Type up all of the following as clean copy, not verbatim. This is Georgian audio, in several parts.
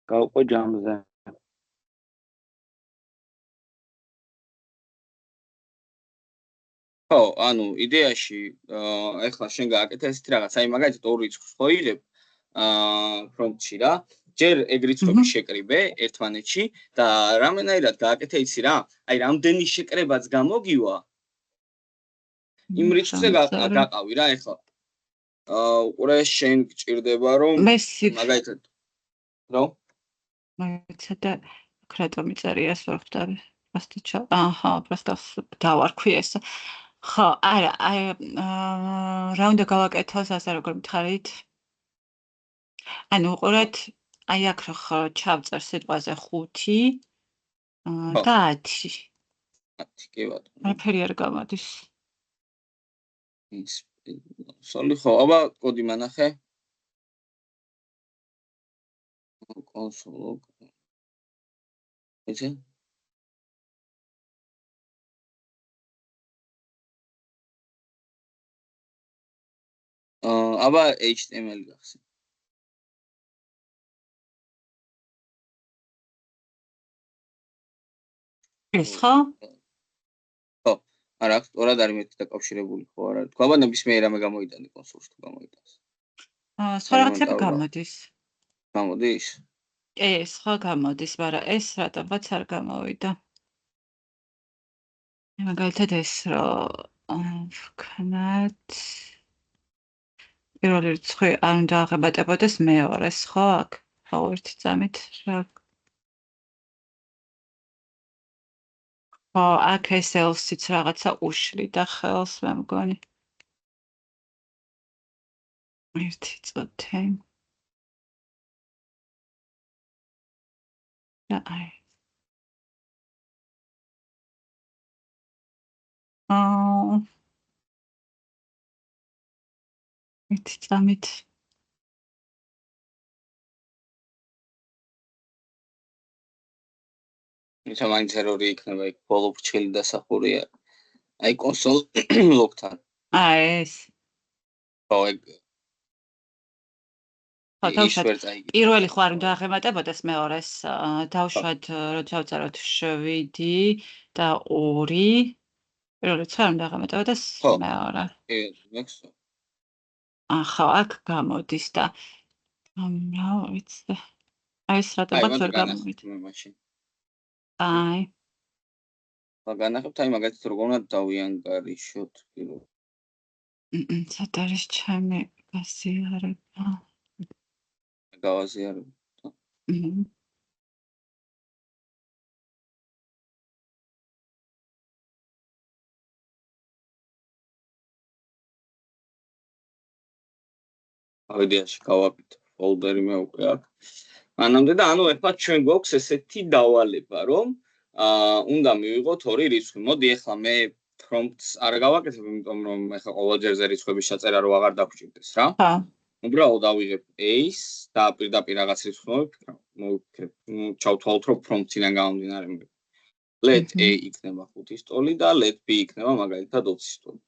გავყვე ჯამზე. ხო, ანუ იდეაში ეხლა შენ გააკეთე ესეთი რაღაც, აი მაგალითად ორ რიცხვს ხო იღებ prompt-ში რა. ჯერ ეგ რიცხვები შეკრიბე ერთმანეთში და რამენაირად გააკეთე იცი რა? აი რამდენი შეკრებაც გამოგივა იმ რიცხვზე გაყავი რა ეხლა. უყურე შენ გჭირდება რომ მაგალითად რა? ცოტა კრატო მიწერიას ვერ ხვდები. просто დავარქვი ეს. ხო, არა, აი რა უნდა გავაკეთოს ასე როგორ მითხარით? ანუ უყურეთ, აი აქ ხო ჩავწერ სიტყვაზე 5 და 10. 10 კი ბატონო. არაფერი არ გამოდის. ის სოლი ხო, აბა კოდი მანახე. კონსოლ. იცი? აბა HTML გახსენ. ეს ხო? ხო, არა, სწორად არის მეტი დაკავშირებული ხო არა. თქვა აბა ნებისმიერ რამე გამოიტანე კონსოლში თუ გამოიტანს. სხვა რაღაცები გამოდის. გამოდის? ეს ხო გამოდის, მაგრამ ეს რატომაც არ გამოვიდა. მაგალითად ეს ვქნათ პირველი რიცხვი არ უნდა აღებატებოდეს მეორეს, ხო აქ? ხო, ერთი წამით რა. ხო, აქ ეს else-იც რაღაცა უშლიდა ხელს, მე მგონი. ერთი წუთი. და აი. ერთი წამით. ისა მაინც ერორი იქნება იქ ბოლო ფრჩხილი დასახურია. აი კონსოლ ლოგთან. აი ეს. ხო, ეგ პირველი ხო არ უნდა აღემატებოდეს მეორეს, დავშვათ რომ ჩავწეროთ 7 და 2. პირველი რიცხვი არ უნდა აღემატებოდეს მეორე. მეგსო. ხო, აქ გამოდის და რა ვიცი. აი ეს რატომაც ვერ გამოვიდა. აი. მაგანახებთ აი მაგათაც როგორ უნდა დავიანგარიშოთ პირველ. ცოტა არის ჩემი გაზიარება. გავაზიარებ. ავიდიაში გავაკეთე ფოლდერი მე უკვე აქ. მანამდე და ანუ ეხლა ჩვენ გვაქვს ესეთი დავალება, რომ უნდა მივიღოთ ორი რიცხვი. მოდი ეხლა მე prompts არ გავაკეთებ, იმიტომ რომ ეხლა ყოველჯერზე რიცხვების ჩაწერა რო აღარ დაგჭირდეს რა. უბრალოდ ავიღებ ace და პირდაპირ რაღაც რიცხვს მოვიქრებ. ჩავთვალოთ რომ prompt-იდან გამომდინარე. let a იქნება 5-ის ტოლი და let b იქნება მაგალითად 20-ის ტოლი.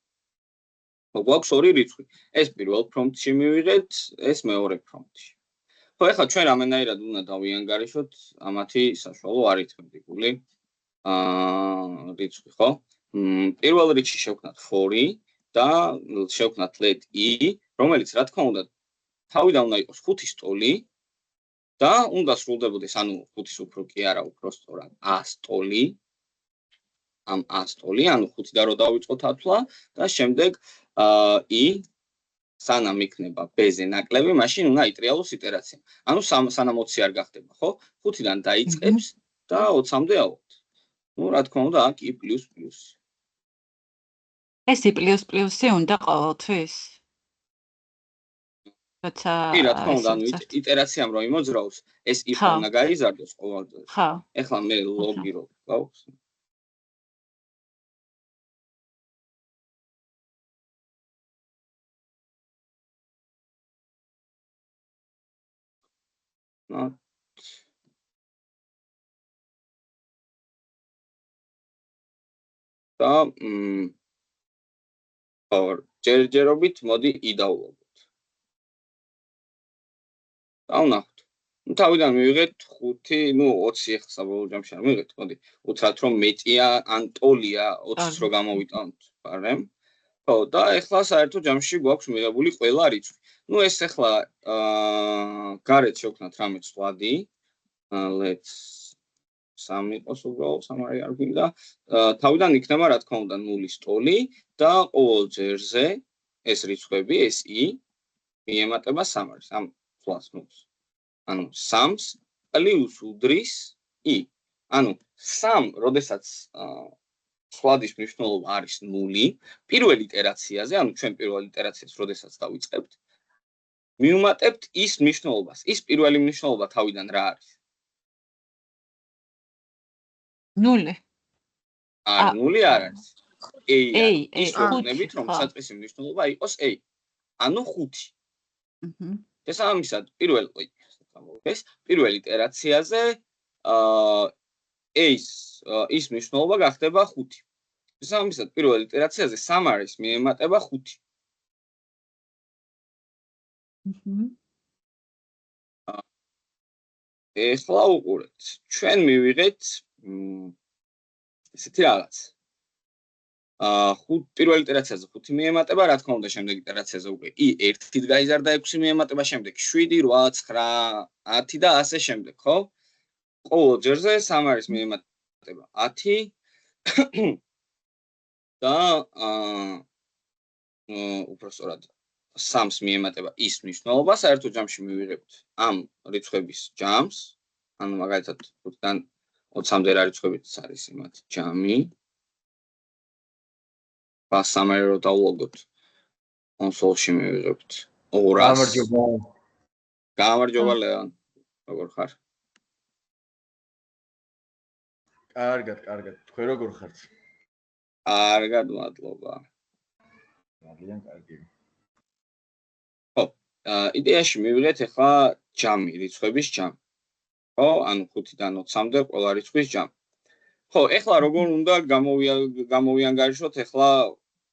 გვაქვს ორი რიცხვი. ეს პირველ prompt-ში მივიღეთ, ეს მეორე prompt-ში. ხო, ეხლა ჩვენ რამენაირად უნდა დავიანგარიშოთ ამათი საშუალო არითმეტიკული რიცხვი, ხო? პირველ რიცხვში შევქნათ 4 და შევქნათ let e, რომელიც რა თქმა უნდა თავიდან უნდა იყოს 5-ის ტოლი და უნდა სრულდებოდეს, ანუ 5-ის უფრო კი არა, უფრო სწორად 100 ტოლი. ამ 100 ტოლი, ანუ 5-დან რო დავიწყოთ 10 და შემდეგ i სანამ იქნება b-ზე ნაკლები, მაშინ უნდა იტრიალოს იტერაცია. ანუ სანამ 20 არ გახდება, ხო? 5-დან დაიწყებს და 20-მდე ავიღოთ. ნუ რა თქმა უნდა, აქ i++. ეს i++-ი უნდა ყოველთვის. კი, რა თქმა უნდა, ანუ იტერაციამ რო იმოძრაოს, ეს i უნდა გაიზარდოს ყოველდღე. ხო. ეხლა მე ლოგი რო გავხსნ. და ჯერჯერობით მოდი i დავუვაგოთ. დავნახოთ. თავიდან მივიღეთ 5, 20 ახლა საბოლოო ჯამში არ მივიღეთ, მოდი. უთხრათ რომ მეტია ან ტოლია 20-ს რო გამოვიტანოთ ბარემ. ხო, და ახლა საერთო ჯამში გვაქვს მიღებული ყველა რიცხვი. ეს ახლა გარეთ შევქნათ რამე ცვლადი. Let's 3 იყოს უბრალოდ 3 არ გვინდა. თავიდან იქნება რა თქმა უნდა 0-ის ტოლი და ყოველ ჯერზე ეს რიცხვები, ეს i მიემატება 3-ს, ამ ცვლას 0-ს. ანუ 3-ს პლუს უდრის i. ანუ 3, როდესაც ცვლადის მნიშვნელობა არის 0, პირველ იტერაციაზე, ანუ ჩვენ პირველ იტერაციას როდესაც დავიწყებთ, მივუმატებთ ის მნიშვნელობას. ის პირველი მნიშვნელობა თავიდან რა არის? 0. არ 0 არ არის. a ის რო ვქნებით, რომ საწყისი მნიშვნელობა იყოს a. ანუ 5. შესაბამისად, პირველ იტერაციაზე ის მნიშვნელობა გახდება 5. შესაბამისად, პირველ იტერაციაზე 3-ს მიემატება 5. ეხლა უყურეთ, ჩვენ მივიღეთ ესეთი რაღაც. პირველ იტერაციაზე 5 მიემატება, რა თქმა უნდა, შემდეგ იტერაციაზე უკვე i 1-ით გაიზარდა 6 მიემატება, შემდეგ 7, 8, 9, 10 და ასე შემდეგ, ხო? ყოველ ჯერზე 3-ს მიემატება 10 და უпростоრად 3-ს მიემატება ის მნიშვნელობა, საერთო ჯამში მივიღებთ ამ რიცხვების ჯამს, ანუ მაგალითად 5-დან 20-მდე რა რიცხვებიც არის იმათ ჯამი. სამარე რო დავლოგოთ კონსოლში მივიღებთ 200. გამარჯობა ლეონ, როგორ ხარ? კარგად, თქვენ როგორ ხართ? კარგად, მადლობა. ძალიან კარგი. ხო, იდეაში მივიღეთ ახლა ჯამი, რიცხვების ჯამი. ხო, ანუ 5-დან 20-მდე ყველა რიცხვის ჯამი. ხო, ახლა როგორ უნდა გამოვიანგარიშოთ ახლა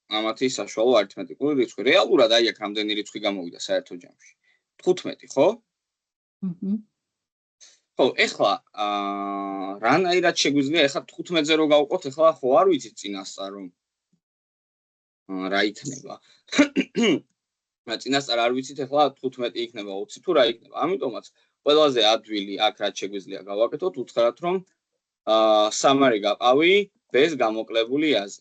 ამათი საშუალო არითმეტიკული რიცხვი. რეალურად აი აქ რამდენი რიცხვი გამოვიდა საერთო ჯამში? 15, ხო? ხო, ახლა რანაირად შეგვიძლია ახლა 15-ზე რო გავყოთ, ახლა ხო არ ვიცით წინასწარ რომ რა იქნება. წინასწარ არ ვიცით ახლა 15 იქნება 20 თუ რა იქნება. ამიტომაც ყველაზე ადვილი აქ რაც შეგვიძლია გავაკეთოთ, უთხრათ რომ 3 გაყავი bez გამოკლებული აზე.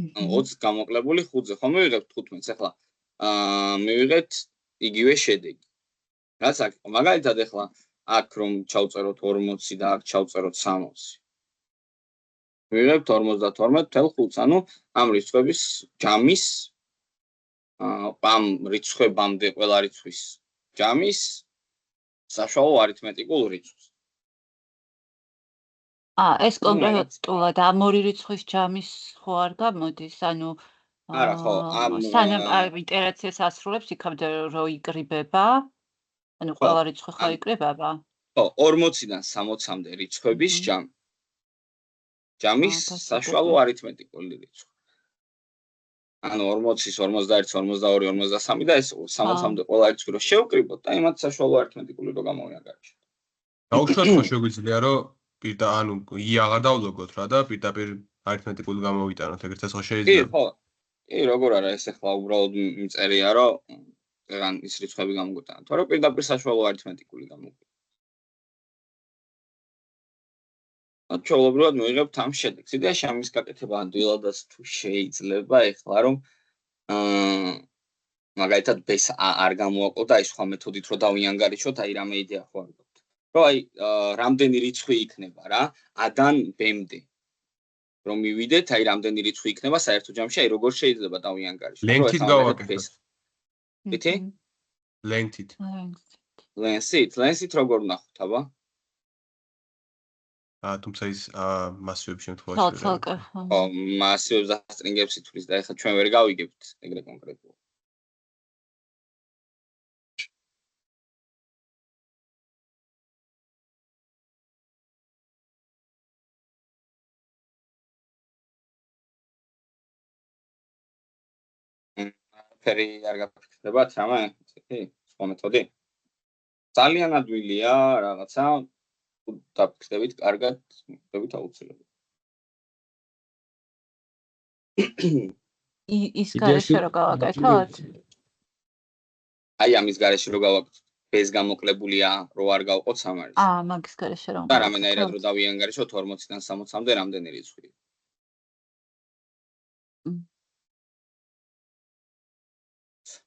20 გამოკლებული 5-ზე, ხო მივიღებთ 15-ს, ახლა მივიღეთ იგივე შედეგი. რაც აქ, მაგალითად ახლა აქ რომ ჩავწეროთ 40 და აქ ჩავწეროთ 60. მივიღებთ 52.5, ანუ ამ რიცხვების ჯამის ამ რიცხვებამდე ყველა რიცხვის ჯამის საშუალო არითმეტიკულ რიცხვს. ეს კონკრეტულად ამ ორი რიცხვის ჯამის ხო არ გამოდის, ანუ არა, ხო, სანამ იტერაციას ასრულებს, იქამდე რო იკრიბება, ანუ ყველა რიცხვი ხო იკრიბება? ხო, 40-დან 60-მდე რიცხვების ჯამი. ჯამის საშუალო არითმეტიკული რიცხვი. ანუ 40-ის, 41, 42, 43 და ეს 60-მდე ყველა რიცხვი რო შევკრიბოთ და იმათ საშუალო არითმეტიკული რო გამოვიანგარიშოთ. დაუშვათ ხო შეგვიძლია რომ ანუ i აღარ დავლოგოთ რა და პირდაპირ არითმეტიკული გამოვიტანოთ, ეგრეც ხო შეიძლება? ხო. როგორ არა, ეს ახლა უბრალოდ მწერია რომ ან ის რიცხვები გამოგვიტანა, თორემ პირდაპირ საშუალო არითმეტიკული გამოგვიტანა. ჩვეულებრივად მივიღებთ ამ შედეგს. იდეაში ამის გაკეთება ადვილადაც თუ შეიძლება ახლა რომ მაგალითად ბეს არ გამოვაყო და აი სხვა მეთოდით რო დავიანგარიშოთ, აი რამე იდეა ხო არ გვაქვს. რომ აი რამდენი რიცხვი იქნება რა, a-დან b-მდე. რომ მივიდეთ, აი რამდენი რიცხვი იქნება საერთო ჯამში, აი როგორ შეიძლება დავიანგარიშოთ. ლენთით გავაკეთოთ. ვითი? ლენთით. ლენსით როგორ ვნახოთ, აბა? თუმცა ის მასივების შემთხვევაში. ხო, მასივებს და სტრინგებს ითვლის და ეხლა ჩვენ ვერ გავიგებთ ეგრე კონკრეტულად. ფერი არ გაფიქრდებათ რამე? სხვა მეთოდი? ძალიან ადვილია რაღაცა დაფიქრდებით კარგად მივხვდებით აუცილებლად. ის გარეშე რო გავაკეთოთ? აი ამის გარეშე რო გავაკეთოთ, ეს გამოკლებულია რო არ გავყოთ სამარის. მაგის გარეშე რომ და რამენაირად რო დავიანგარიშოთ 40-დან 60-მდე რამდენი რიცხვია.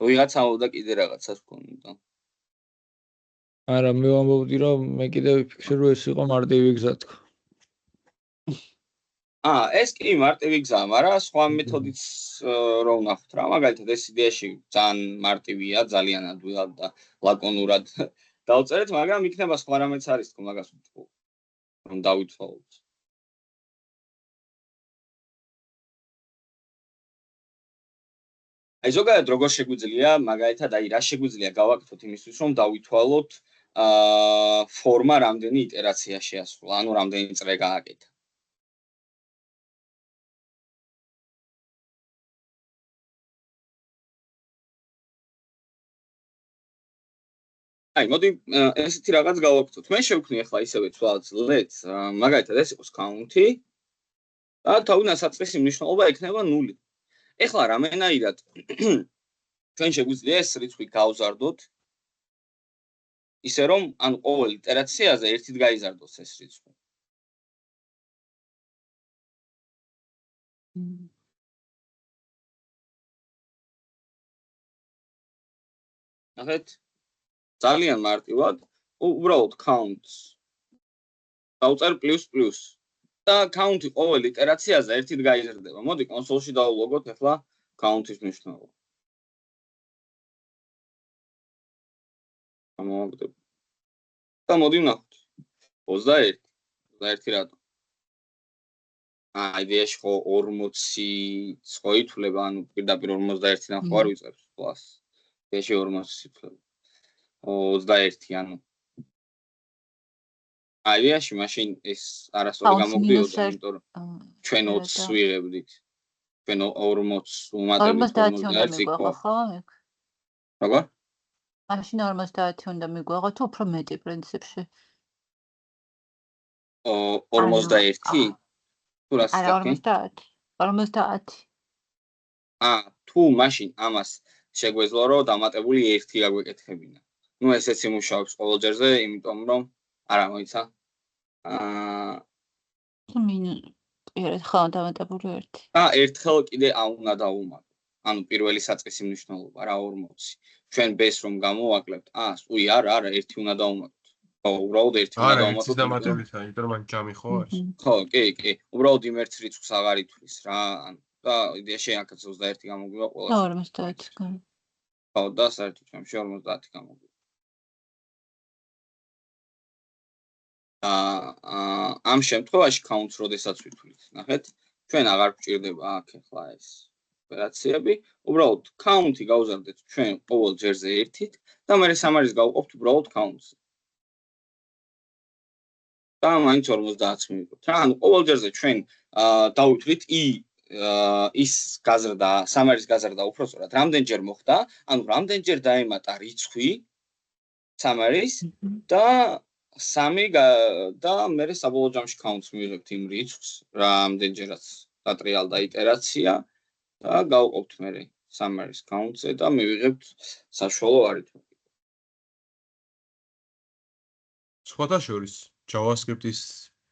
ვიღაცა უნდა კიდე რაღაცას გქონოდა. არა, მე ვამბობდი რომ მე კიდე ვიფიქრე რომ ეს იყო მარტივი გზა თქო. ეს კი მარტივი გზაა, მაგრამ სხვა მეთოდიც რო ვნახოთ რა, მაგალითად ეს იდეაში ძალიან მარტივია, ძალიან ადვილად და ლაკონურად დავწერეთ, მაგრამ იქნება სხვა რამეც არის თქო, მაგას ვთქვი. რომ დავითვალოთ. აი ზოგადად როგორ შეგვიძლია, მაგალითად აი რა შეგვიძლია გავაკეთოთ იმისთვის, რომ დავითვალოთ ფორმა რამდენი იტერაცია შეასრულა, ანუ რამდენი წრე გააკეთა. აი, მოდი ესეთი რაღაც გავაკეთოთ. მე შევქმნი ახლა ისევე თვალს let's, მაგალითად ეს იყოს count-ი და თავიდან საწყისი მნიშვნელობა იქნება 0. ეხლა რამენაირად ჩვენ შეგვიძლია ეს რიცხვი გავზარდოთ ისე რომ ან ყოველ იტერაციაზე ერთით გაიზარდოს ეს რიცხვი. ნახეთ ძალიან მარტივად უბრალოდ counts დავწერ ++ და count-ი ყოველ იტერაციაზე ერთით გაიზარდება. მოდი კონსოლში დავულოგოთ ახლა count-ის მნიშვნელობა. ამოვაგდებ. და მოდი ვნახოთ. 21 რატო? იდეაში ხო 40 ხო ითვლება, ანუ პირდაპირ 41-დან ხო არ ვიწყებს პლუს. იდეაში 40 ითვლება. 21 ანუ იდეაში მაშინ ეს არასწორი გამოგვდიოდა, იმიტომ რომ ჩვენ 20 ვიღებდით. ჩვენ 40 უმატებით 40 იყო. როგორ? მაშინ 50 უნდა მიგვეღო თუ უფრო მეტი პრინციპში. 41? თუ რა სწორად? 50. თუ მაშინ ამას შეგვეძლო რომ დამატებული 1 გაგვეკეთებინა. ნუ ესეც იმუშავებს ყოველ ჯერზე, იმიტომ რომ არა მოიცა. ერთხელ დამატებული 1. ერთხელ კიდე უნდა დავუმატო. ანუ პირველი საწყისი მნიშვნელობა რა 40. ჩვენ ბეს რომ გამოვაკლებთ, არა, 1 უნდა დავუმატოთ. ხო, უბრალოდ 1 უნდა დავუმატოთ. არა, დამატებისა, იმიტომ რომ მან ჯამი ხო არის. ხო, კი. უბრალოდ იმ ერთ რიცხვს აღარ ითვლის რა, და იდეაში აქაც 21 გამოგვივა ყველა. 50. ხო, და საერთოდ ჩემში 50 გამოგვივა. ამ შემთხვევაში counts როდესაც ვითვლით, ნახეთ, ჩვენ აღარ გვჭირდება აქ ახლა ეს ოპერაციები, უბრალოდ count-ი გავზარდეთ ჩვენ ყოველ ჯერზე ერთით და მე სამარის გავყოფთ უბრალოდ counts-ს. და მაინც 50-ს მივიღებთ. რა, ანუ ყოველ ჯერზე ჩვენ დავითვლით ის გაზრდა, სამარის გაზრდა უпростоრად რამდენჯერ მოხდა, ანუ რამდენჯერ დაემატა რიცხვი სამარის და 3 და მე საბოლოო ჯამში counts მივიღებთ იმ რიცხვს, რამდენჯერაც დატრიალდა იტერაცია და გავყოფთ მე სამარის counts-ზე და მივიღებთ საშუალო არითმეტიკა. სხვათა შორის JavaScript-ის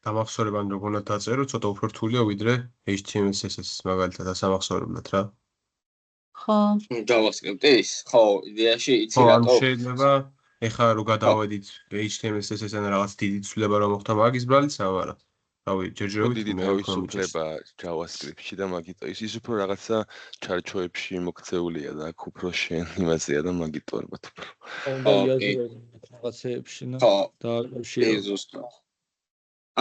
დამახსოვრებამ როგორ უნდა დაწერო, ცოტა უფრო რთულია ვიდრე HTML CSS-ის მაგალითად ასამახსოვრებლად რა. ხო. JavaScript-ის, ხო, იდეაში იცი რატო? შეიძლება ეხლა რო გადავედით HTML CSS-ან რაღაც დიდი ცვლილება რომ მოხდა მაგის ბრალიც, არა. რავი, ჯერჯერობით დიდი თავისუფლება JavaScript-ში და მაგიტო ის უფრო რაღაცა ჩარჩოებში მოქცეულია და აქ უფრო შენ იმაზეა და მაგიტო ალბათ უფრო. უნდა იაზროს რაღაცეებში და ზუსტად.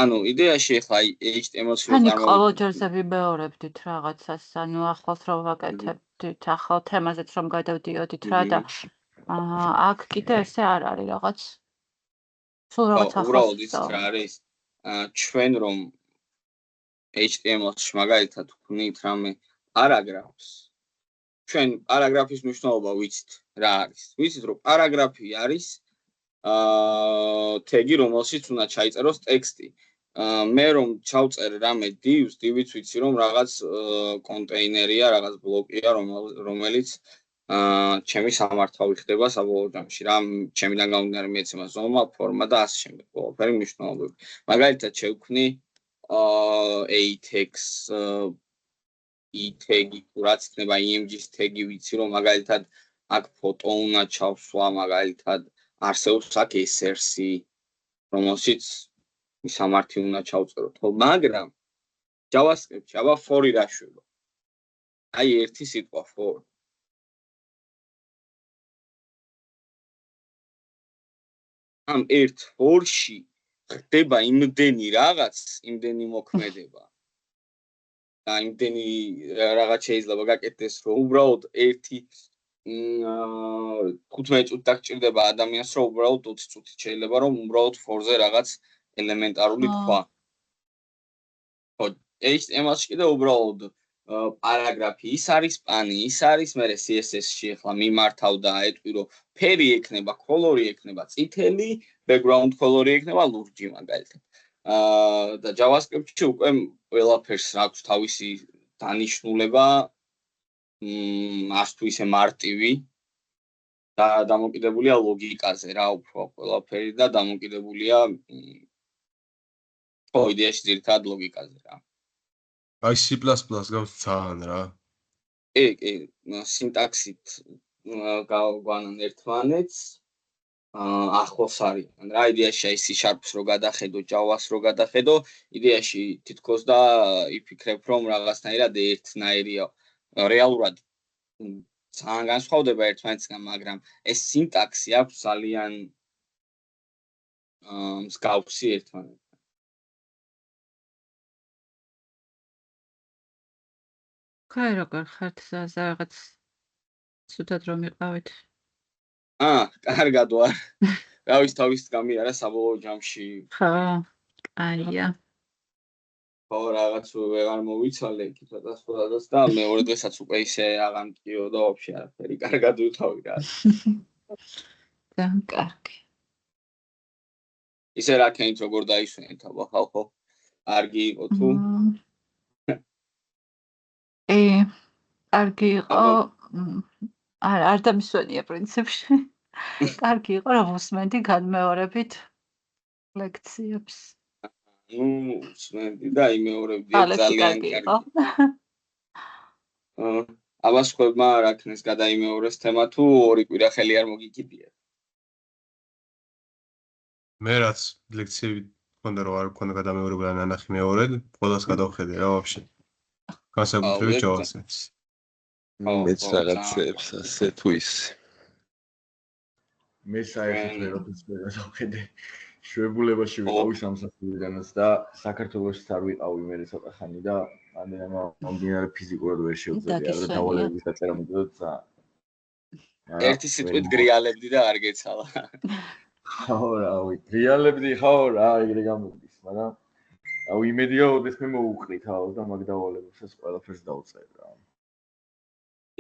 ანუ იდეაში ახლა HTML-ში რომ ყოველ ჯერზე ვიმეორებდით რაღაცას, ანუ ახლოს რომ ვაკეთებდით, ახალ თემაზეც რომ გადავდიოდით რა და აქ კიდე ესე არ არის რაღაც. სულ რაღაც ახლოს. უბრალოდ ის რა არის? ჩვენ რომ HTML-ში მაგალითად ვქნით რამე პარაგრაფს, ჩვენ პარაგრაფის მნიშვნელობა ვიცით რა არის. ვიცით რომ პარაგრაფი არის თეგი, რომელშიც უნდა ჩაიწეროს ტექსტი. მე რომ ჩავწერ რამე divs, divიც ვიცი რომ რაღაც კონტეინერია, რაღაც ბლოკია, რომელიც ჩემი სამართავი ხდება საბოლოო ჯამში. რა ჩემიდან გამომდინარე მიეცემა ზომა, ფორმა და ასე შემდეგ. ყველაფერი მნიშვნელობები. მაგალითად შევქმნი atex e-tag-ი, რაც იქნება img-ის tag-ი ვიცი რომ მაგალითად აქ ფოტო უნდა ჩავსვა, მაგალითად არსებობს აქ src, რომელშიც სამართი უნდა ჩავწეროთ, მაგრამ JavaScript-ში აბა for-ი რა შვება? აი ერთი სიტყვა for. ამ ერთ for-ში ხდება იმდენი რაღაც, იმდენი მოქმედება. და იმდენი რაღაც შეიძლება გაკეთდეს, რომ უბრალოდ ერთი 15 წუთი დაგჭირდება ადამიანს, რომ უბრალოდ 20 წუთი შეიძლება რომ უბრალოდ for-ზე რაღაც ელემენტარული თქვა. ხო, HTML-ში კიდე უბრალოდ პარაგრაფი ის არის, პანი ის არის, მე CSS-ში ახლა მიმართავ და ეტყვი რომ ფერი ექნება, color-ი ექნება წითელი, background color-ი ექნება ლურჯი მაგალითად. და JavaScript-ში უკვე ყველაფერს აქვს თავისი დანიშნულება, არც თუ ისე მარტივი და დამოკიდებულია ლოგიკაზე რა უფრო ყველაფერი და დამოკიდებულია ხო იდეაში ძირითადად ლოგიკაზე რა. აი C++ გავს ძალიან რა. კი, სინტაქსით გავგვანან ერთმანეთს. ახლოს არიან რა იდეაში აი C# რო გადახედო, Java-ს რო გადახედო, იდეაში თითქოს და იფიქრებ რომ რაღაცნაირად ერთნაირია. რეალურად ძალიან განსხვავდება ერთმანეთისგან, მაგრამ ეს სინტაქსი აქვს ძალიან მსგავსი ერთმანეთთან. კაი როგორ ხართ ზაზე რაღაც ცუდად რომ იყავით? კარგად ვარ. რა ვიცი თავის გამიარა საბოლოო ჯამში. ხო, კაია. ხო, რაღაც ვეღარ მოვიცალე კითხვა სხვადასხვა და მეორე დღესაც უკვე ისე აღარ მткиო და ვაფშე არაფერი კარგად ვიყავი რა. ძალიან კარგი. ისე რა ქენით როგორ დაისვენეთ აბა ხალხო? კარგი იყო თუ? კარგი იყო. არ დამისვენია პრინციპში. კარგი იყო რომ უსმენდი განმეორებით ლექციებს. უსმენდი და იმეორებდი ძალიან კარგი. აბა სხვებმა რა ქნეს გადაიმეორეს თემა თუ ორი კვირა ხელი არ მოგიკიდია. მე რაც ლექციები მქონდა რომ არ მქონდა გადამეორება და ნანახი მეორედ, ყველას გადავხედე რა ვაფშე. განსაკუთრებით JavaScript-ს. მეც რაღაცებს ასე თუ ისე. მე საერთოდ ვერაფერს ვერ გავხედე. შვებულებაში ვიყავი სამსახურიდანაც და საქართველოშიც არ ვიყავი მე ცოტა ხანი და ამდინარე ფიზიკურად ვერ შევძლებია და დავალების დაწერა მომდოდა. ერთი სიტყვით გრიალებდი და არ გეცალა. ხო რა, გრიალებდი ხო რა, ეგრე გამოდის, მაგრამ იმედია ოდეს მე მოუყრით ახალ და მაგ დავალებებსაც ყველაფერს დავწერ რა.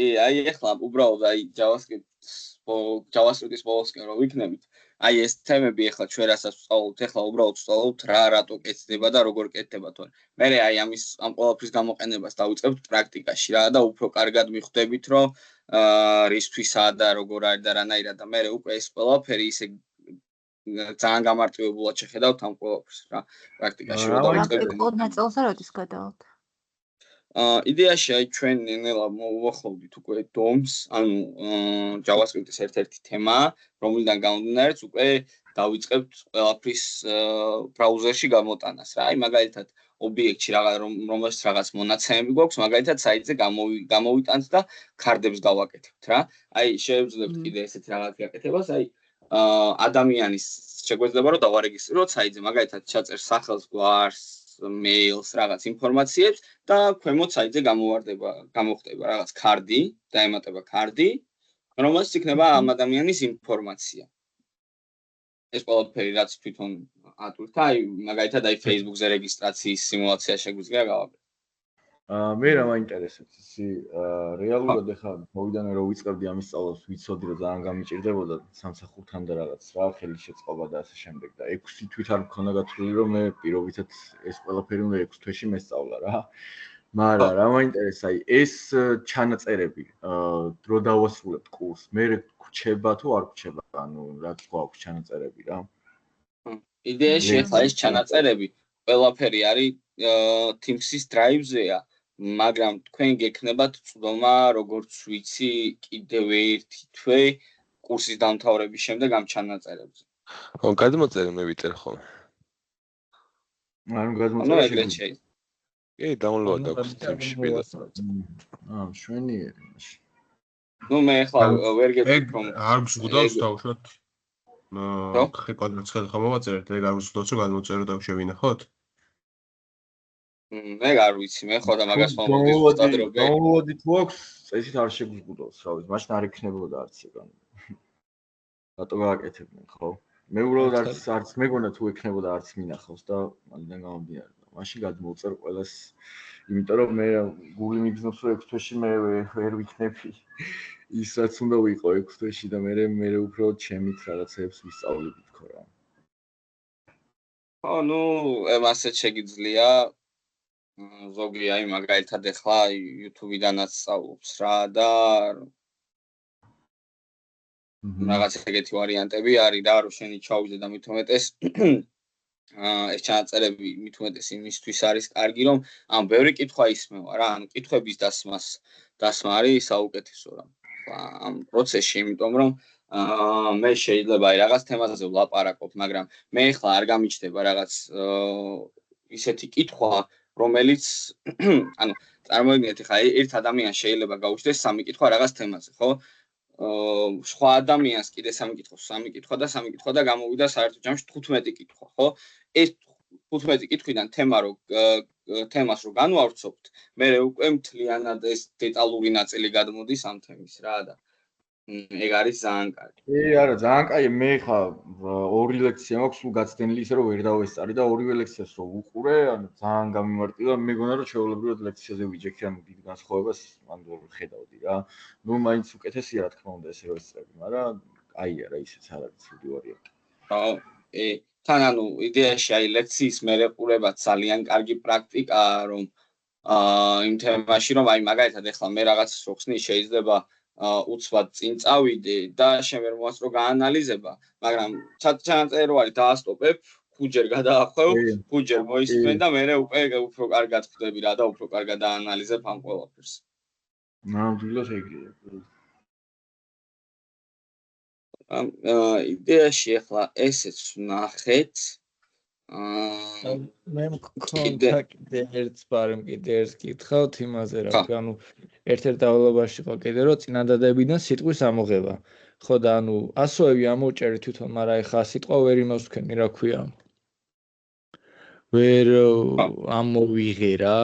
აი ახლა უბრალოდ აი JavaScript-ის ბოლოსკენ რო ვიქნებით, აი ეს თემები ახლა ჩვენ რასაც ვსწავლობთ, ახლა უბრალოდ ვსწავლობთ რა რატო კეთდება და როგორ კეთდება თორე. მე აი ამ ყველაფრის გამოყენებას დავიწყებთ პრაქტიკაში რა და უფრო კარგად მიხვდებით რომ რისთვისაა და როგორ არის და რანაირად და მე უკვე ეს ყველაფერი ისე ძალიან გამარტივებულად შეხედავთ ამ ყველაფერს რა პრაქტიკაში რო დავიწყებთ. პრაქტიკულ ნაწილზე როდის გადავალთ? იდეაში აი ჩვენ ნელა მოვახლოვდით უკვე DOM-ს, ანუ JavaScript-ის ერთ-ერთი თემაა, რომლიდან გამომდინარეც უკვე დავიწყებთ ყველაფრის ბრაუზერში გამოტანას რა. აი მაგალითად ობიექტში რომელშიც რაღაც მონაცემები გვაქვს, მაგალითად საიტზე გამოვიტანთ და ქარდებს გავაკეთებთ რა. აი შევძლებთ კიდე ესეთი რაღაც გაკეთებას, აი ადამიანის შეგვეძლება რომ დავარეგისტრიროთ საიტზე, მაგალითად ჩაწერს სახელს, გვარს, მეილს, რაღაც ინფორმაციებს და ქვემოთ საიტზე გამოხდება რაღაც კარდი, დაემატება კარდი, რომელსაც იქნება ამ ადამიანის ინფორმაცია. ეს ყველაფერი რაც თვითონ ატვირთ, აი მაგალითად აი Facebook-ზე რეგისტრაციის სიმულაცია შეგვიძლია გავაკეთოთ. მე რა მაინტერესებს ისი რეალურად ეხლა მოვიდანე რომ ვიწყებდი ამის სწავლას ვიცოდი რომ ძალიან გამიჭირდებოდა სამსახურთან და რაღაც რა ხელი შეწყობა და ასე შემდეგ და 6 თვით არ მქონდა გათვლილი რომ მე პირობითად ეს ყველაფერი უნდა 6 თვეში მესწავლა რა მაგრამ რა მაინტერესა აი ეს ჩანაწერები დრო დავასრულებთ კურსს მე გრჩება თუ არ გრჩება ანუ რა გვაქვს ჩანაწერები რა იდეაში ახლა ეს ჩანაწერები ყველაფერი არის Teams-ის drive-ზეა მაგრამ თქვენ გექნებათ წვდომა როგორც ვიცი კიდევ ერთი თვე კურსის დამთავრების შემდეგ ამ ჩანაწერებზე ხო გადმოწერე მე ვიტერ ხოლმე ანუ გადმოწერე შეგვიძლია კი დაუნლოდ აქვს Teams-ში ბილად მშვენიერი მაშინ ნუ მე ახლა ვერ გეტყვი რომ არ გზღუდავს თავშოთ ხე კვადრატს ხამოვაწერეთ ეგ არ გზღუდავს რომ გადმოწერო და შევინახოთ მე არ ვიცი მე ხო და მაგას მომოდი ზუსტად რომ დაუნლოდი თუ აქვს წესით არ შეგზღუდავს რა ვიცი მაშინ არ იქნებოდა არც ეგ რატო გააკეთებდნენ ხო მე უბრალოდ არც მეგონა თუ ექნებოდა არც მინახავს და მანდან გამომდინარე მაშინ გადმოვწერ ყველას იმიტომ რომ მე გული მიგზნობს რომ 6 თვეში მე ვერ ვიქნები ის რაც უნდა ვიყო 6 თვეში და მე უფრო ჩემით რაღაცებს ვისწავლები თქო რა ხო ნუ ასეც შეგიძლია ზოგი აი მაგალითად ახლა YouTube-დანაც სწავლობს რა და რაღაც ეგეთი ვარიანტები არის და რომ შენი ჩაუვიდე და მით უმეტეს ეს ჩანაწერები მით უმეტეს იმისთვის არის კარგი რომ ამ ბევრი კითხვა ისმევა რა ანუ კითხვების დასმა არის საუკეთესო რა ამ პროცესში იმიტომ რომ მე შეიძლება აი რაღაც თემაზე ვლაპარაკობ მაგრამ მე ახლა არ გამიჩნდება რაღაც ისეთი კითხვა რომელიც ანუ წარმოიდგინეთ ახლა ერთ ადამიანს შეიძლება გაუჩნდეს სამი კითხვა რაღაც თემაზე ხო სხვა ადამიანს კიდე სამი კითხვა და გამოვიდა საერთო ჯამში 15 კითხვა ხო ეს 15 კითხვიდან თემას რო განვავრცობთ მე უკვე მთლიანად ეს დეტალური ნაწილი გადმოდის ამ თემის რა და ეგ არის ძალიან კარგი. არა, ძალიან კაი, მე ხა ორი ლექცია მაქვს, სულ გაცდენილი ისე რომ ვერ დავესწარი და ორივე ლექციას რო ვუყურე, ანუ ძალიან გამიმარტივდა, მეგონა რომ შეუძლებლად ლექციაზე ვიჯექი, ანუ დიდ განსხვავებას მანდ ვერ ხედავდი რა. ნუ მაინც უკეთესია რა თქმა უნდა ესე რომ ესწრები, მაგრამ კაია რა ისეც არ არის ცივი ვარიანტი. ხო, თან ანუ იდეაში აი ლექციის მერეყურება ძალიან კარგი პრაქტიკაა, რომ იმ თემაში რომ აი მაგალითად ეხლა მე რაღაცას რო ხსნი შეიძლება უცბად წინ წავიდე და შენ ვერ მოასწრო გაანალიზება, მაგრამ ჩანაწერი არის დაასტოპებ, ხუჯერ გადაახვევ, ხუჯერ მოისმენ და მე უფრო კარგად ხვდები რა და უფრო კარგად დაანალიზებ ამ ყველაფერს. ნამდვილად ეგრეა. იდეაში ახლა ესეც ნახეთ. მე მქონდა კიდე ერთ კითხავთ იმაზე რა, ანუ ერთ-ერთ დავალებაში ყო კიდე რომ წინადადებიდან სიტყვის ამოღება. ხო და ანუ ასოები ამოვჭერი თვითონ, მაგრამ ეხლა სიტყვა ვერ იმოსვქენი, რა ქვია. ვერ ამოვიღე რა.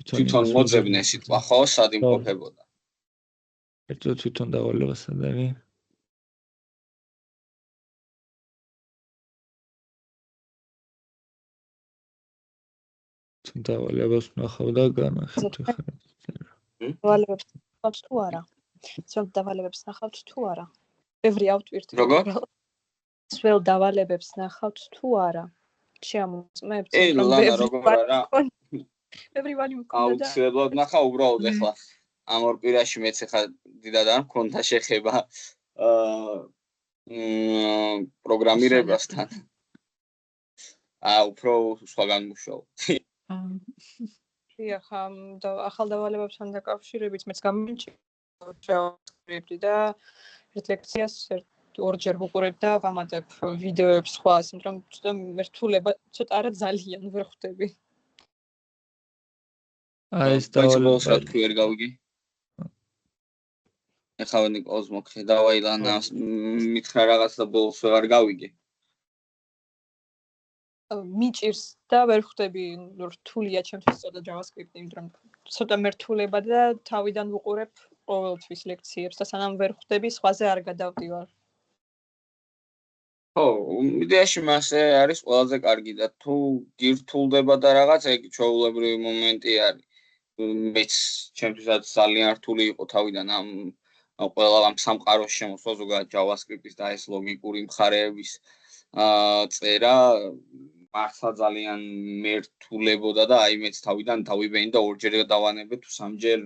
თვითონ მოძებნე სიტყვა, ხო, სად იმყოფებოდა. ერთო თვითონ დავალება სად არის? დავალებას ნახავდა განახეთ ხარ. დავალებებს ნახავთ თუ არა? სულ დავალებებს ნახავთ თუ არა? ბევრი ავტვირთი. როგორ? სულ დავალებებს ნახავთ თუ არა? შემოწმებთ რომ როგორ არა? ბევრი ვალი მქონდა და აუცილებლად ნახა უბრალოდ ეხლა ამ ორ პირაში მეც ეხლა დიდად არ მქონდა შეხება პროგრამირებასთან. უფრო სხვაგან მუშაობ. ხა ახალ დავალებებთან დაკავშირებით მეც გამიჩნევდი და ერთ ლექციას ორჯერ ვუყურებ და ვამატებ ვიდეოებს სხვას, იმიტომ რომ მერტულება ცოტა არა ძალიან ვერ ხვდები. აი ეს დავალებას რა თქვი ვერ გავიგე? ეხლა ნიკოლოზ მოგხე დავაილანა მითხრა რაღაც და ბოლოს ვერ გავიგე. მიჭირს და ვერ ხვდები რთულია ჩემთვის ცოტა JavaScript-ი, იმიტომ რომ ცოტა მერტულება და თავიდან ვუყურებ ყოველთვის ლექციებს და სანამ ვერ ხვდები სხვაზე არ გადავდივარ. ხო, იდეაში მასე არის ყველაზე კარგი და თუ გირთულდება და რაღაც ეგ ჩვეულებრივი მომენტი არის. მეც ჩემთვისაც ძალიან რთული იყო თავიდან ამ ყველა ამ სამყაროს შემოსვა ზოგადად JavaScript-ის და ეს ლოგიკური მხარეების წერა მართლა ძალიან მერტულებოდა და აი მეც თავიდან დავიბენი და ორჯერ დავანებე თუ სამჯერ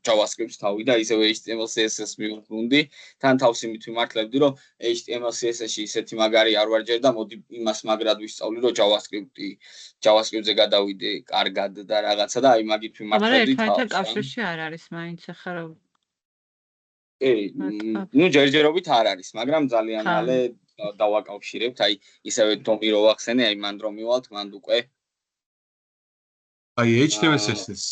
JavaScript-ს თავი და ისევ HTML CSS მივუბრუნდი. თან თავს იმით ვიმართლებდი, რომ HTML CSS-ში ისეთი მაგარი არ ვარჯერ და მოდი იმას მაგრად ვისწავლი, რომ JavaScript-ზე გადავიდე კარგად და რაღაცა და აი მაგით ვიმართლებდი თავს. მაგრამ ერთმანეთთან კავშირში არ არის მაინც ახლა რომ ნუ ჯერჯერობით არ არის, მაგრამ ძალიან მალე დავაკავშირებთ, აი ისევე თომი რო ვახსენე, აი მან რომ მივალთ, მან უკვე აი HTML CSS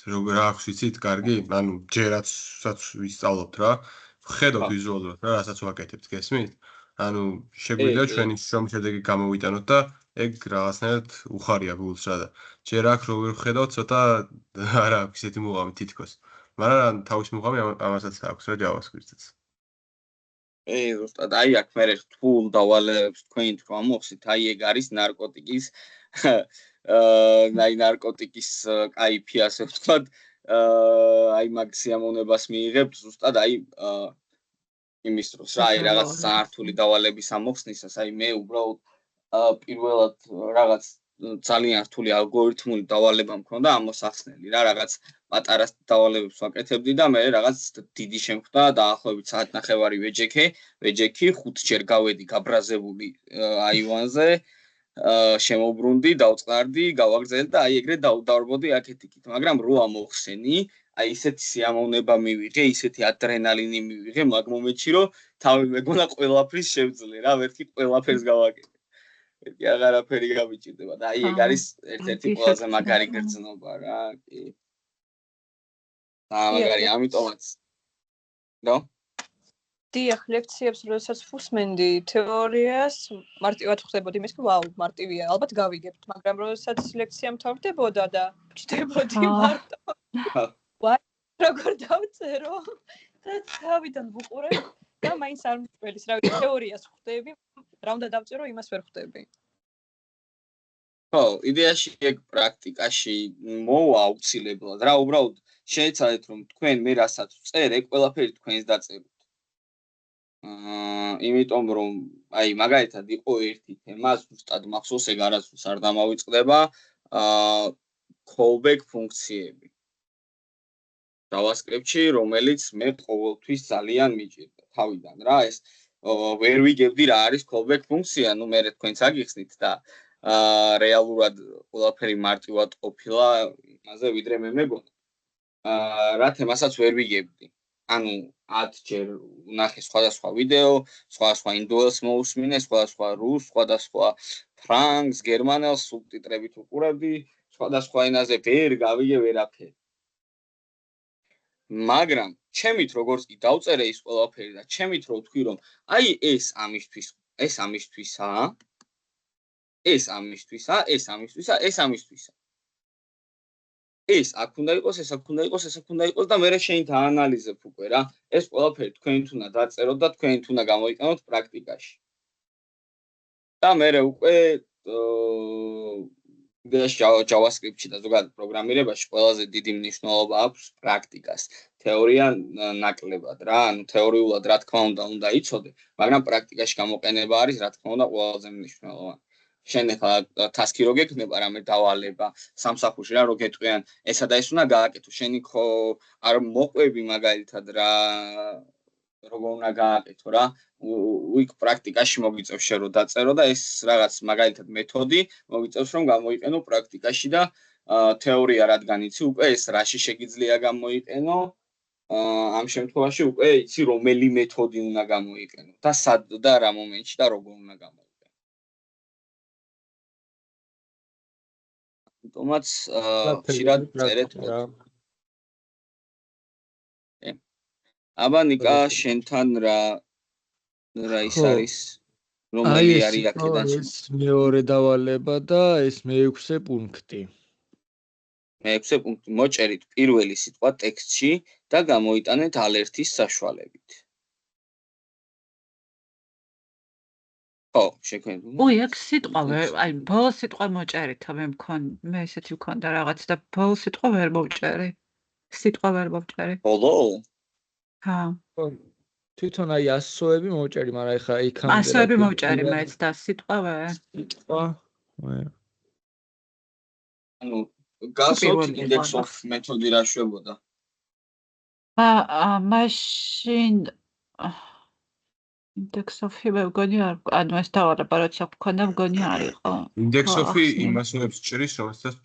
როგორ აქვს იცით კარგი? ანუ ჯერაცაც ვისწავლობთ რა. ვხედავთ ვიზუალურად რა, რასაც ვაკეთებთ, გესმით? ანუ შეგვიძლია ჩვენი შემოქმედება გამოვიტანოთ და ეგ რაღაცნაირად უხარია გულს რა და ჯერ აქ რო ვხედავთ, ცოტა არა აქვს ისეთი მუღამი თითქოს. მაგრამ თავის მუღამი ამასაც აქვს რა JavaScript-ს. ზუსტად აი აქ მე რთულ დავალებებს თქვენ თქვა მოხსით, აი ეგ არის ნარკოტიკის აი ნარკოტიკის კაიფი ასე ვთქვათ, აი მაგ სიამოვნებას მიიღებთ ზუსტად აი იმის დროს რა აი რაღაც საერთული დავალების ამოხსნისას, აი მე უბრალოდ პირველად რაღაც ძალიან რთული ალგორითმული დავალება მქონდა ამოსახსნელი რა რაღაც პატარა დავალებებს ვაკეთებდი და მე რაღაც დიდი შემხვდა დაახლოებით საათნახევარი ვეჯექი 5 ჯერ გავედი გაბრაზებული აივანზე შემოbrunდი დავწყარდი გავაგრძელდი და აი ეგრე დავდარბოდი აქეთ-იქით მაგრამ რო ამოხსენი აი ისეთი სიამოვნება მივიღე ისეთი ადრენალინი მივიღე მაგ მომენტში რომ თავი მეგონა ყველაფრის შევძლე რა ვერთი ყველაფერს გავაკეთე კი აღარაფერი გამიჭირდება და აი ეგ არის ერთ-ერთი ყველაზე მაგარი გრძნობა რა კი მაგარი ამიტომაც ნო დიახ ლექციებს როდესაც ვუსმენდი თეორიას მარტივად ხვდებოდი იმის რომ ვაუ მარტივია ალბათ გავიგებთ მაგრამ როდესაც ლექცია მთავრდებოდა და ჭდებოდი მარტო ვაი როგორ დავწერო და თავიდან ვუყურებ და მაინც არ მწველის რა ვიცი თეორიას ხვდები რა უნდა დავწერო იმას ვერ ხვდები ხო იდეაში ეგ პრაქტიკაში მოვა აუცილებლად რა უბრალოდ შეეცადეთ რომ თქვენ მე რასაც ვწერ ეგ ყველაფერი თქვენს დაწეროთ იმიტომ რომ აი მაგალითად იყო ერთი თემა ზუსტად მახსოვს ეგ არასდროს არ დამავიწყდება callback ფუნქციები JavaScript-ში რომელიც მე ყოველთვის ძალიან მიჭირდა თავიდან რა ეს ვერ ვიგებდი რა არის callback ფუნქცია ნუ მე თქვენც აგიხსნით და რეალურად ყველაფერი მარტივად ყოფილა იმაზე ვიდრე მე მეგონა რა თემასაც ვერ ვიგებდი ანუ 10 ჯერ ვნახე სხვადასხვა ვიდეო, სხვადასხვა ინდოელს მოусმინე, სხვადასხვა რუსს, სხვადასხვა ფრანგს, გერმანელს სუბტიტრებით უყურებდი, სხვადასხვა ენაზე ვერ გავიგე ვერაფერი. მაგრამ ჩემით როგორც კი დავწერე ის ყველაფერი და ჩემით რო ვთქვი რომ აი ეს ამისთვისაა, ეს ამისთვისაა. ეს აქ უნდა იყოს, ეს აქ უნდა იყოს, ეს აქ უნდა იყოს და მე შენ დაანალიზებ უკვე რა. ეს ყველაფერი თქვენით უნდა დაწეროთ და თქვენით უნდა გამოიყენოთ პრაქტიკაში. და მე უკვე JavaScript-ში და ზოგადად პროგრამირებაში ყველაზე დიდი მნიშვნელობა აქვს პრაქტიკას. თეორია ნაკლებად რა, ანუ თეორიულად რა თქმა უნდა იცოდე, მაგრამ პრაქტიკაში გამოყენება არის რა თქმა უნდა ყველაზე მნიშვნელოვანი. შენ ახლა task-ი რო გექნება რამე დავალება სამსახურში რა რო გეტყვიან ესა და ეს უნდა გააკეთო შენი ხო არ მოყვები მაგალითად რა როგორ უნდა გააკეთო რა უიქ პრაქტიკაში მოგიწევს შენ რო დაწერო და ეს რაღაც მაგალითად მეთოდი მოგიწევს რომ გამოიყენო პრაქტიკაში და თეორია რადგან იცი უკვე ეს რაში შეგიძლია გამოიყენო ამ შემთხვევაში უკვე იცი რომელი მეთოდი უნდა გამოიყენო და სად და რა მომენტში და როგორ უნდა გამოიყენო თომაც ხშირად წერეთ აბა ნიკა შენთან რა ის არის რომელი არის აქედან ეს მეორე დავალება და ეს მეექვსე პუნქტი მეექვსე პუნქტი მოჭერით პირველი სიტყვა ტექსტში და გამოიტანეთ ალერთის საშუალებით ხო, შექმნილი. ой, აქ სიტყვა ვერ, აი, ბოლო სიტყვა მოჭერით, მე ესეთი მქონდა რაღაც და ბოლო სიტყვა ვერ მოვჭერი. სიტყვა ვერ მოვჭერი. ბოლო? ჰა. თვითონ აი ასოები მოვჭერი, მაგრამ ეხა იქამდე ასოები მოვჭერი მეც და სიტყვა ვერ. სიტყვა. ანუ გასავთ index of მეთოდი რა შვებოდა? მაშინ index of-ი მე მგონი არ, ანუ ეს დავალება როცა გქონდა მგონი არ იყო. index of-ი იმასოებს ჭრის, რომელსაც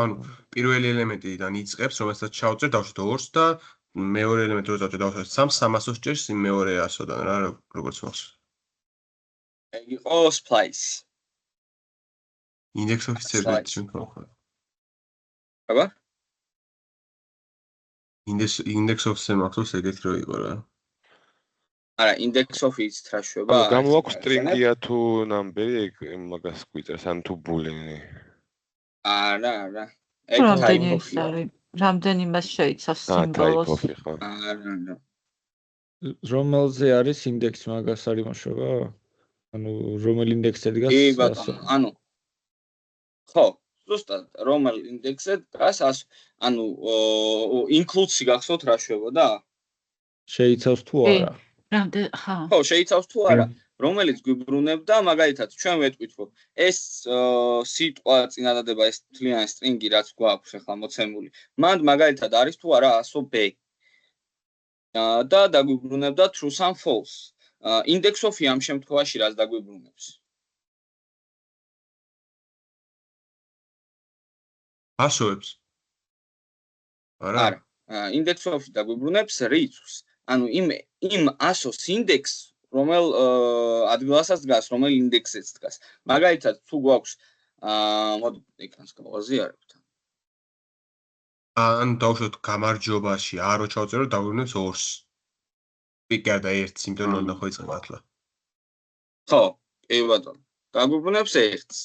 ანუ პირველი ელემენტიდან იწყებს, რომელსაც ჩავწერ დავშოთ 2-ს და მეორე ელემენტი რო დავწერ დავშოთ 3-ს, 300-ს ჭერს იმ მეორე 100-დან რა, როგორც მოხს. ეგ იყო splice. index of-ის წერდა ჩვენ ხო? აბა? index of-ზე მახსოვს ეგეთ რო იყო რა. არა, index of-ის რა შვება? ანუ გამოაქვს string-ია თუ number-ი, ეგ მაგას გვიწერს, ან თუ boolean-ი. არა. ეგ type-ი. რამდენი მას შეიცავს სიმბოლოს? type-ი ხო? არა. რომელზე არის ინდექსი მაგას არის მოშობა? ანუ რომელ ინდექსზე დგას? კი ბატონო, ანუ ხო, ზუსტად, რომელ ინდექსზე დგას, ანუ includes-ი გახსოვთ რა შვებოდა? შეიცავს თუ არა? ხო, შეიცავს თუ არა, რომელიც გვიბრუნებდა, მაგალითად, ჩვენ ვეტყვით, რომ ეს სიტყვა წინადადება, ეს თლიანი string-ი, რაც გვაქვს ახლა მოცემული, მანდ მაგალითად არის თუ არა 100 b. და დაგვიბრუნებდა true ან false. index of-ი ამ შემთხვევაში რაც დაგვიბრუნებს? ასოებს. არა. index of-ი დაგვიბრუნებს რიცხვს. ანუ იმ 100-ს ინდექს, რომელ ადგილასაც დგას, რომელ ინდექსზეც დგას. მაგალითად, თუ გვაქვს მოდი ეკრანს გავაზიარებთ. ან დავუშვათ გამარჯვებაში არო ჩავწერო დაგვიბრუნებს 2-ს. პიკა და 1-ს, იმიტომ რომ უნდა ხო იწყება ახლა. ხო, კი ბატონო. დაგვიბრუნებს 1-ს.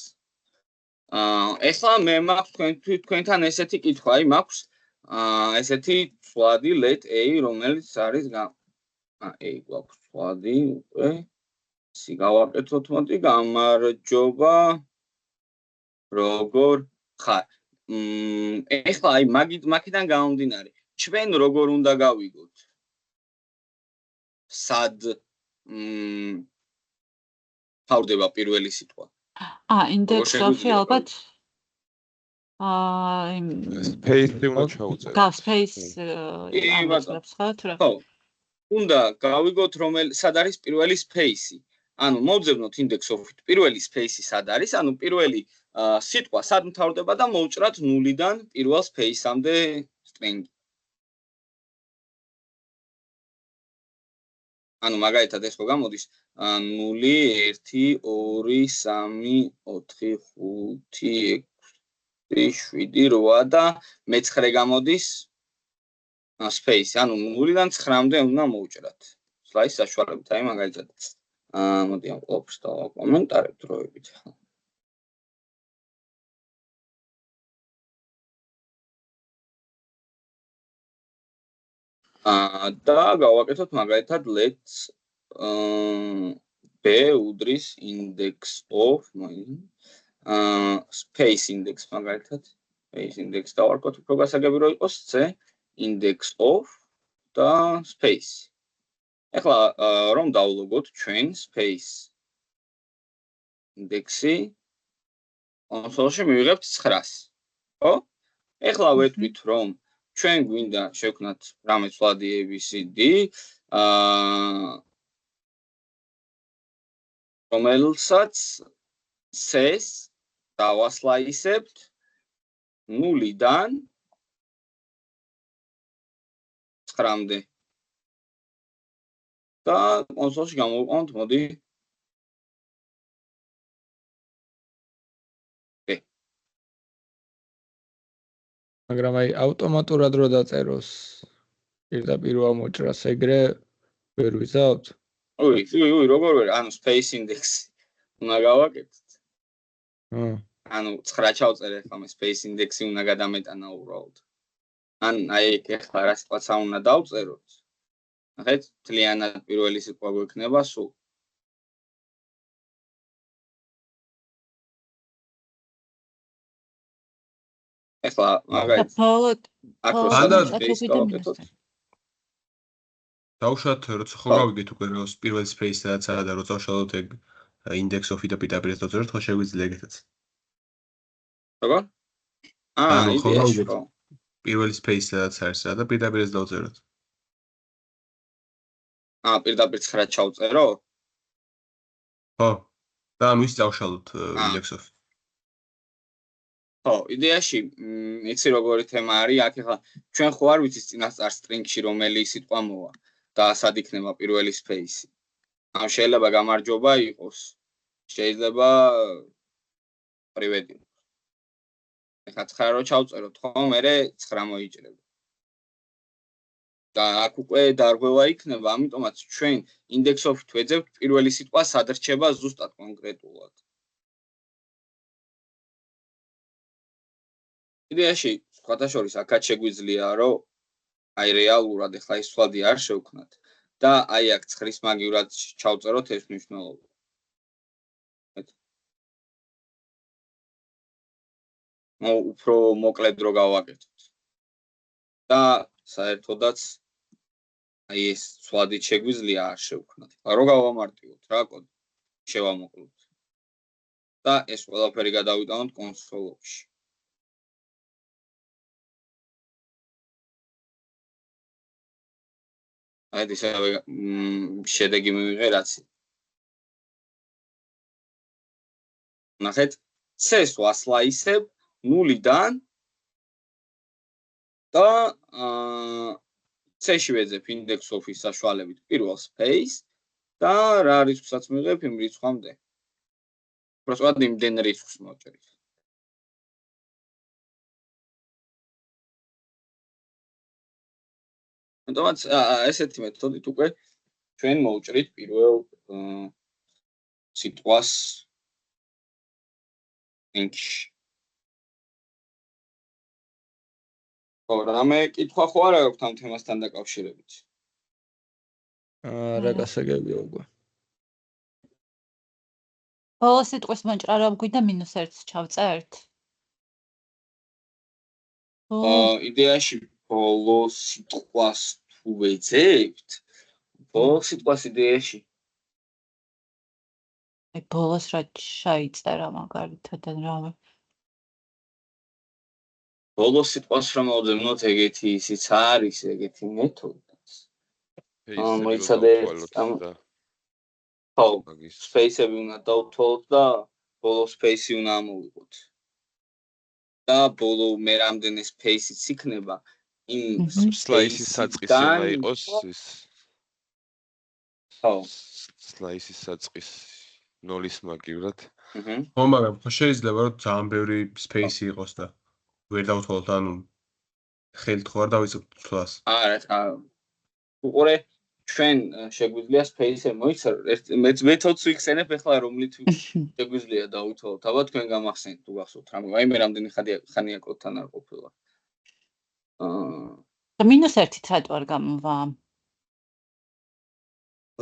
ეხლა მე მაქვს თქვენთან ესეთი კითხვა, აი მაქვს ესეთი ცვლადი let a, რომელიც არის a გვაქვს ცვლადი უკვე. ისი გავაკეთოთ მოდი გამარჯობა. როგორ ხარ? ეხლა აი მაგიდან გამომდინარე, ჩვენ როგორ უნდა გავიგოთ? სად თავდება პირველი სიტყვა? index of-ი ალბათ space-ი უნდა ჩაუწერო. space ამბობს ხო თუ რა? ხო. უნდა გავიგოთ სად არის პირველი space-ი. ანუ მოვძებნოთ index of-ით პირველი space-ი სად არის, ანუ პირველი სიტყვა სად მთავრდება და მოვჭრათ 0-დან პირველ space-ამდე string-ი. ანუ მაგალითად ეს ხო გამოდის 0 1 2 3 4 5 6 7 8 და მე-9 გამოდის space, ანუ 0-დან 9-მდე უნდა მოვჭრათ. სლაის საშუალებით, აი მაგალითად მოდი ამ ყველაფერს დავაკომენტარებ დროებით. და გავაკეთოთ მაგალითად let b უდრის index of space index მაგალითად space index დავარქოთ უფრო გასაგები რომ იყოს c index of და space. ეხლა რომ დავლოგოთ ჩვენ space index-ი კონსოლში მივიღებთ 9-ს. ხო? ეხლა ვეტყვით რომ ჩვენ გვინდა შევქნათ რამე ცვლადი ABCD, რომელსაც C-ს დავასლაისებთ 0-დან 9-მდე. და კონსოლში გამოვიყვანოთ, მოდი. მაგრამ აი ავტომატურად რო დაწეროს პირდაპირ ამოჭრას ეგრე ვერ ვიზავთ? უი, როგორ ვერ, ანუ space index უნდა გავაკეთოთ. ანუ 9 ჩავწერე ხომ space index-ი უნდა გადამეტანა უბრალოდ. ან აი ეხლა რა სიტყვაცა უნდა დავწეროთ. ნახეთ, მთლიანად პირველი სიტყვა გვექნება სულ. ეხლა მაგალითად დავუშვათ როცა ხო გავიგეთ უკვე რომ პირველი space სადაც არა და როცა ვშალოთ ეგ index of-ი და პირდაპირ დავწეროთ ხო შეგვიძლია ეგეთაც როგორ? იდეაში ხო პირველი space სადაც არის რა და პირდაპირ ეს დავწეროთ პირდაპირ 9 ჩავწერო? ხო და ანუ ის დავშალოთ index of ხო, იდეაში, იცი როგორი თემა არის, აქ ახლა ჩვენ ხო არ ვიცით წინასწარ string-ში რომელი სიტყვა მოვა და სად იქნება პირველი space-ი. ან შეიძლება გამარჯობა იყოს, შეიძლება პრივეტი. ეხლა 9 რო ჩავწეროთ, ხო, მერე 9 მოიჭრება. და აქ უკვე დარღვევა იქნება, ამიტომაც ჩვენ index of-ით ვეძებთ პირველი სიტყვა სად რჩება ზუსტად კონკრეტულად. იდეაში, სხვადასხვა აქაც შეგვიძლია, რომ აი რეალურად ეხლა ის სვლადი არ შევქნათ და აი აქ 9-ის მაგივრად ჩავწეროთ ეს მნიშვნელობა. უფრო მოკლედ რო გავაკეთოთ. და საერთოდაც აი ეს სვლადი შეგვიძლია არ შევქნათ. რო გავამარტივოთ რა კოდი, შევამოკლოთ. და ეს ყველაფერი გადავიტანოთ კონსოლში. აი ეს შედეგი მივიღე რაცი. ნახეთ, C-ს ვასლაისებ 0-დან და C-ში ვეძებ index of-ის საშუალებით პირველ space და რა რიცხვსაც მივიღებ იმ რიცხვამდე. უბრალოდ იმდენ რიცხვს მოვჭრით. ამიტომაც ესეთი მეთოდით უკვე ჩვენ მოვჭრით პირველ სიტყვას string-ში. ხო, რამე კითხვა ხო არა გაქვთ ამ თემასთან დაკავშირებით? რა გასაგებია უკვე. ბოლო სიტყვის მოჭრა რომ გვინდა -1-ს ჩავწერთ? იდეაში ბოლო სიტყვას თუ ვეძებთ, ბოლო სიტყვას იდეაში აი ბოლოს რა ჩაიწერა მაგალითად რამე. ბოლო სიტყვას რომ ავძებნოთ ეგეთი ისიც არის, ეგეთი მეთოდიც. მოიცადე ხო, space-ები უნდა დავთვალოთ და ბოლო space-ი უნდა ამოვიღოთ. და ბოლო მე რამდენი space-იც იქნება იმ slice-ის საწყისი უნდა იყოს ის. ხო, slice-ის საწყის 0-ის მაგივრად. ხო, მაგრამ ხო შეიძლება რომ ძალიან ბევრი space იყოს და ვერ დავთვალოთ, ანუ ხელით ხო არ დავიწყებთ თვლას. არა, უყურე ჩვენ შეგვიძლია space-ზე მოიცადეთ, მეთოდს ვიხსენებ ახლა რომლით შეგვიძლია დავითვალოთ. აბა თქვენ გამახსენეთ თუ გახსოვთ რა, აი მე რამდენი ხანია კოდთან არ ყოფილა. და -1-ით რატო არ გამოვა?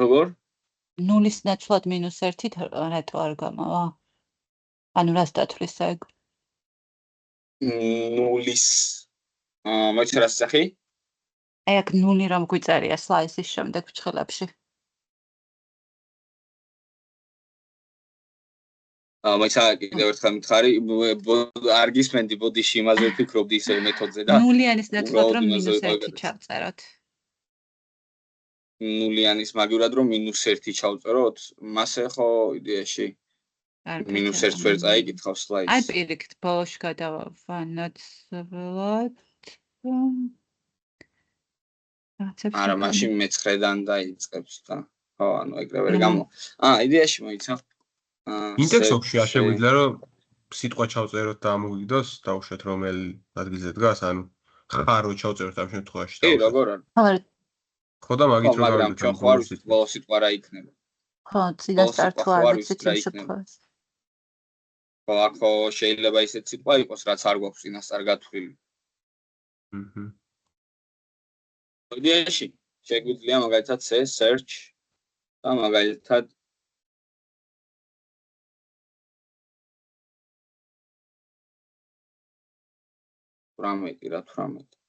როგორ? 0-ის ნაცვლად -1-ით რატო არ გამოვა? ანუ რას დათვლის ეგ? 0-ის მოიცა რა სახი? აი აქ 0 რომ გვიწერია slice-ის შემდეგ ფრჩხილებში. მოიცა კიდევ ერთხელ მითხარი, არ გისმენდი ბოდიში იმაზე ვფიქრობდი ისე მეთოდზე და 0-იანის ნაცვლად რომ -1 ჩავწეროთ. 0-იანის მაგივრად რომ -1 ჩავწეროთ, მასე ხო იდეაში -1 ვერ წაიკითხავს slice. აი პირიქით ბოლოში გადავანაცვლოთ. არა, მაშინ მე-9-დან დაიწყებს და ხო, ანუ ეგრევე გამო. იდეაში მოიცა. index of-ში არ შეგვიძლია რომ სიტყვა ჩავწეროთ და ამოვიგდოს, დავუშვათ რომელ ადგილზე დგას, ანუ ხარო ჩავწეროთ ამ შემთხვევაში. კი, როგორ არის? ხო და მაგით რომ მაგრამ ჩვენ ხო არ ვიცით ბოლო სიტყვა რა იქნება. ხო, წინასწარ თუ არ ვიცით იმ შემთხვევაში. ხო, ახო შეიძლება ისეთ სიტყვა იყოს, რაც არ გვაქვს წინასწარ გათვლილი. იდეაში შეგვიძლია მაგალითად search და მაგალითად 18 რა 18.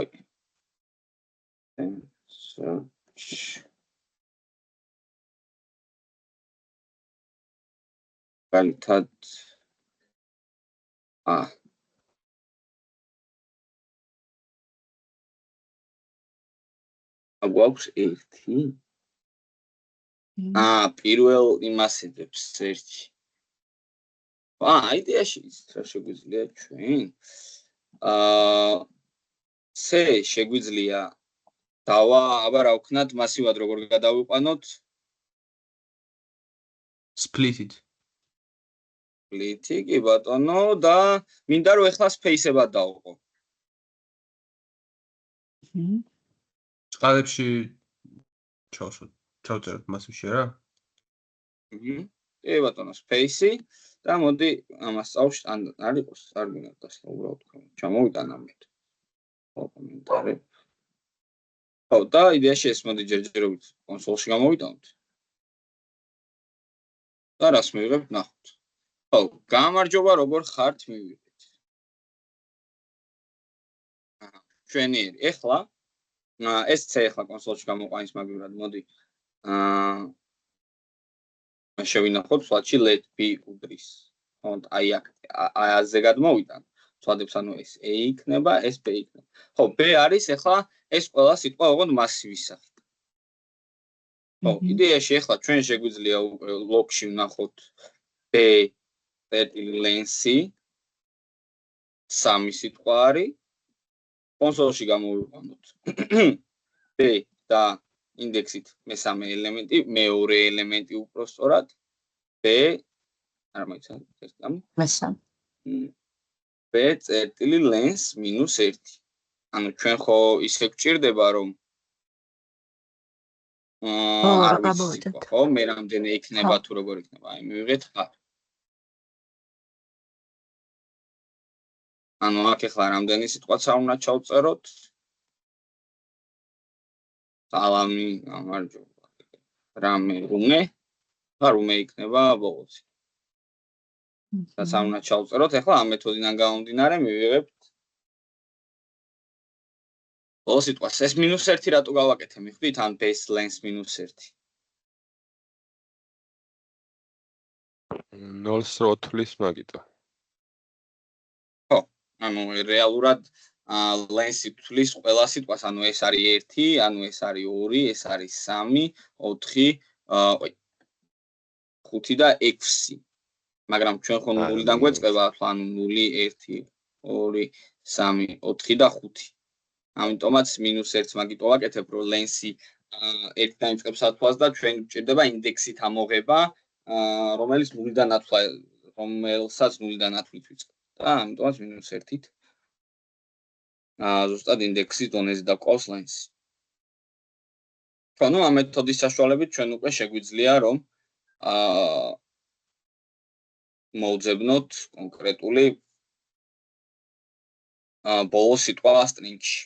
Ой. Კალითად გვაქვს 1 პირველ იმას ედებს search. იდეაში რა შეგვიძლია ჩვენ? C შეგვიძლია აბა რა ვქნათ მასივად როგორ გადავიყვანოთ? split-ით. Split-ი კი ბატონო და მინდა რომ ეხლა space-ებად დავყო. წყალებში ჩავწეროთ მასივში რა? კი ბატონო space-ი და მოდი ამას წავშ არ იყოს არ გინდა უბრალოდ ჩამოვიტან ამით. კომენტარი. და იდეაში ეს მოდი ჯერჯერობით კონსოლში გამოვიტანოთ. და რას მივიღებთ ნახოთ. გამარჯობა როგორ ხართ მივიღეთ. ჩვენიერი ეხლა ეს C ეხლა კონსოლში გამოყვანის მაგივრად მოდი შევინახოთ ფლატში let be უდრის. აი აზე გადმოვიტან. ვცადებს ანუ ეს A იქნება, ეს B იქნება. B არის ეხლა ეს ყველა სიტყვა ოღონდ მასივის სახით. იდეაში ეხლა ჩვენ შეგვიძლია ლოგში ვნახოთ B length-ი 3 სიტყვა არის. კონსოლში გამოვიყვანოთ B და ინდექსით მესამე ელემენტი, მეორე ელემენტი უпростоრად B არ მოიცან ეს ამ მესამე B წერტილი length -1. ანუ ჩვენ ხო ისე გვჭირდება რომ არ ვიცი ხო მე რამდენი იქნება თუ როგორ იქნება აი მივიღეთ ხარ ანუ აქ ახლა რამდენი სიტყვაც არ უნდა ჩავწეროთ სალამი გამარჯობა რამე რუმე იქნება ბოლოს და სამნა ჩავწეროთ ახლა ამ მეთოდიდან გამომდინარე მივიღებთ ბოლოს სიტყვას ეს -1 რატო გავაკეთე მიხვდით ან base length -1 0-ს რო თulis მაგიტო ხო ანუ რეალურად length-ი თulis ყველა სიტყვას ანუ ეს არის 1 ანუ ეს არის 2 ეს არის 3 4 5 და 6 მაგრამ ჩვენ ხო 0-დან გვეწყება ახლა ანუ 0 1 2 3 4 და 5 ამიტომაც -1 მაგიტო ვაკეთებ რომ length-ი 1-დან იწყებს ათვლას და ჩვენ გვჭირდება ინდექსით ამოღება რომელიც 0-დან ათვლა რომელსაც 0-დან ათვლით ვიწყებთ და ამიტომაც -1-ით ზუსტად ინდექსის დონეზე და ყავს length-ი ხო ნუ ამ მეთოდის საშუალებით ჩვენ უკვე შეგვიძლია რომ მოვძებნოთ კონკრეტული ბოლო სიტყვა string-ში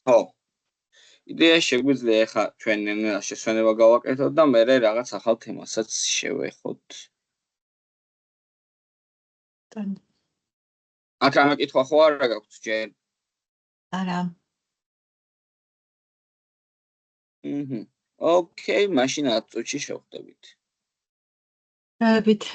ხო იდეა შეგვიძლია ახლა ჩვენ შესვენება გავაკეთოთ და მე რაღაც ახალ თემასაც შევეხოთ აქ რამე კითხვა ხო არა გაქვთ ჯერ არა ოკეი მაშინ 10 წუთში შევხვდებით დავით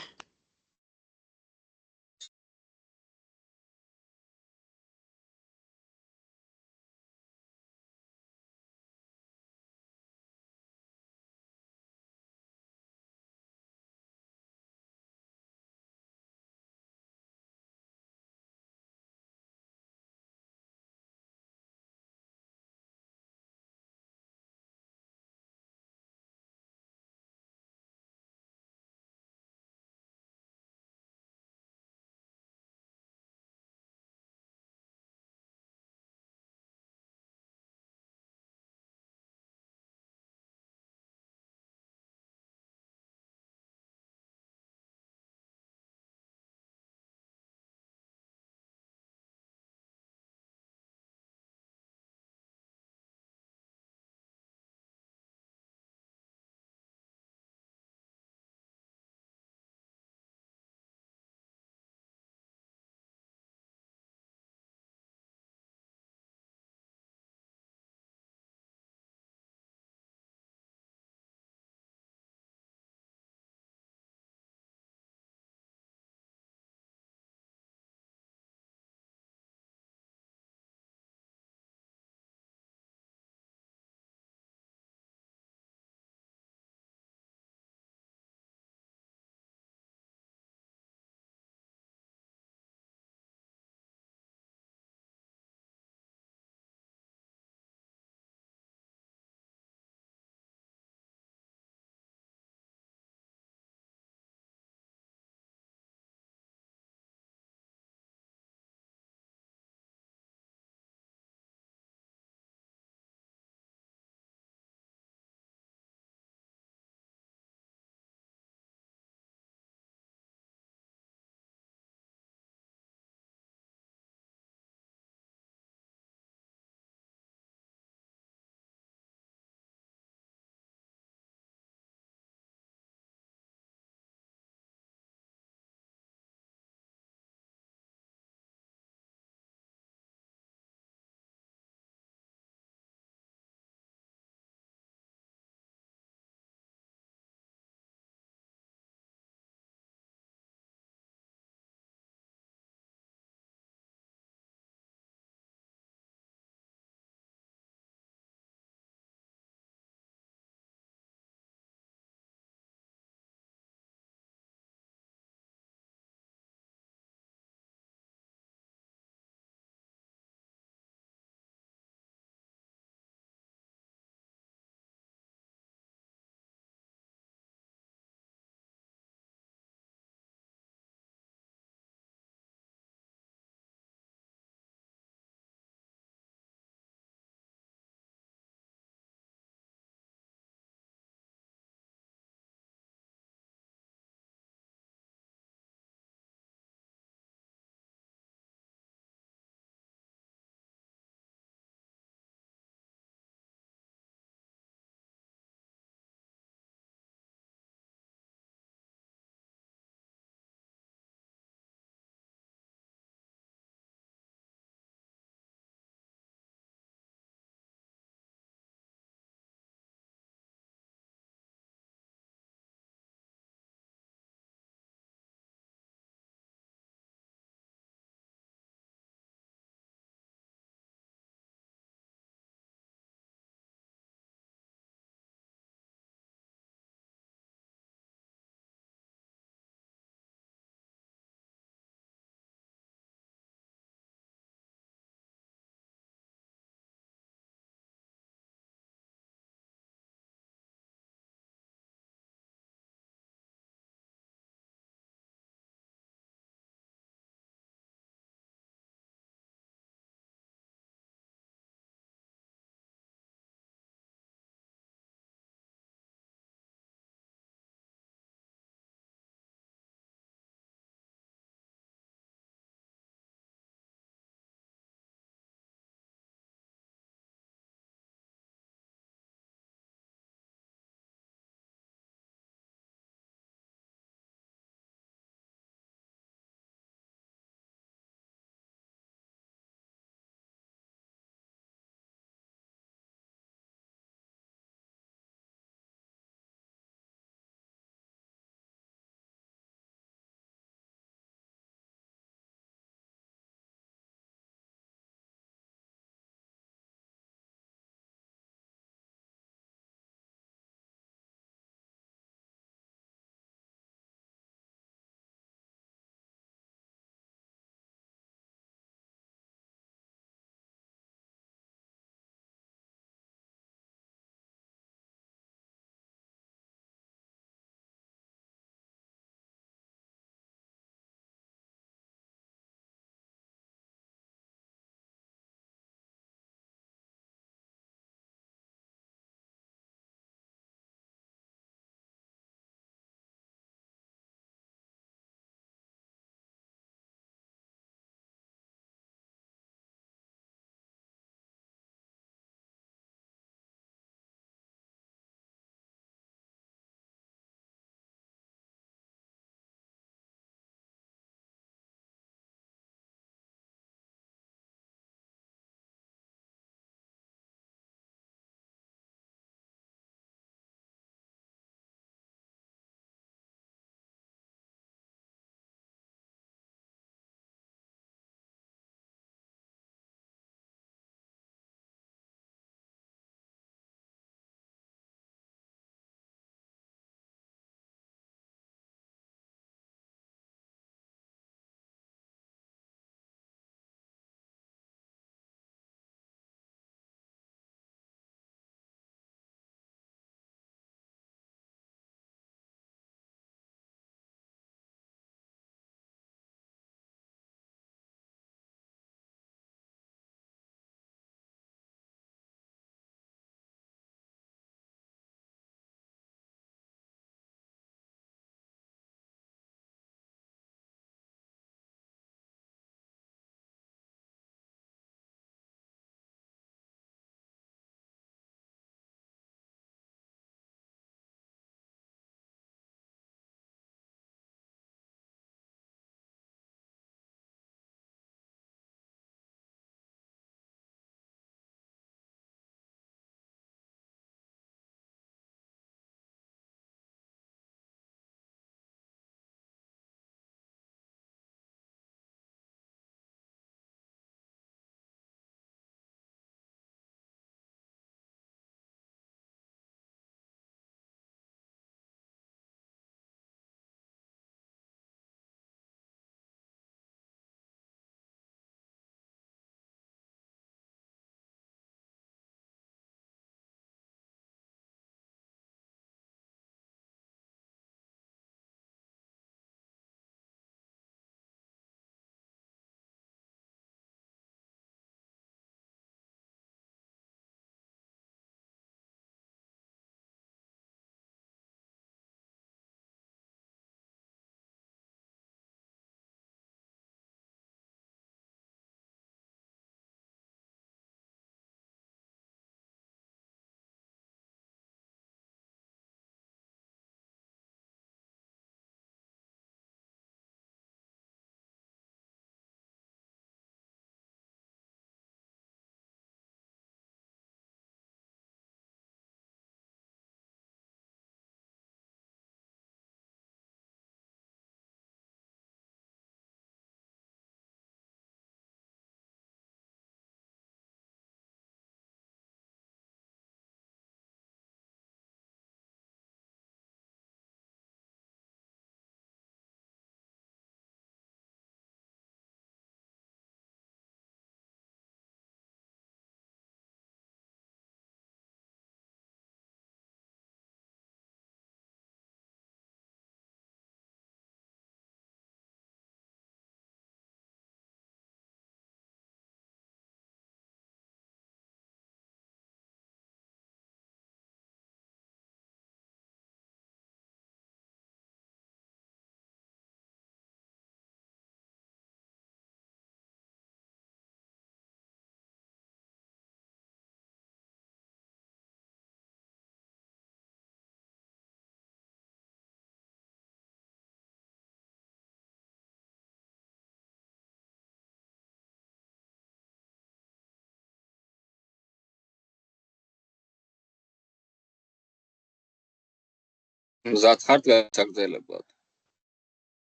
მზად ხართ გასაგრძელებლად.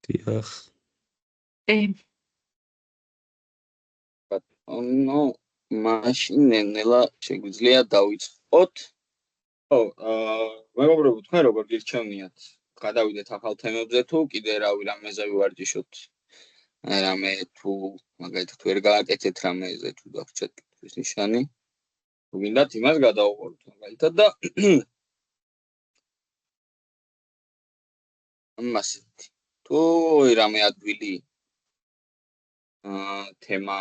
დიახ. ნუ მაშინ ნელა შეგვიძლია დავიწყოთ. ხო, მეგობრებო, თქვენ როგორ გირჩევნიათ? გადავიდეთ ახალ თემებზე თუ კიდე რავი რამეზე ვივარჯიშოთ? რამე თუ მაგალითად ვერ გააკეთეთ რამეზე თუ დაგჭეთ კითხვის ნიშანი. თუ გინდათ იმას გადავუყუროთ მაგალითად და მასეთი. თუ რამე ადვილი თემა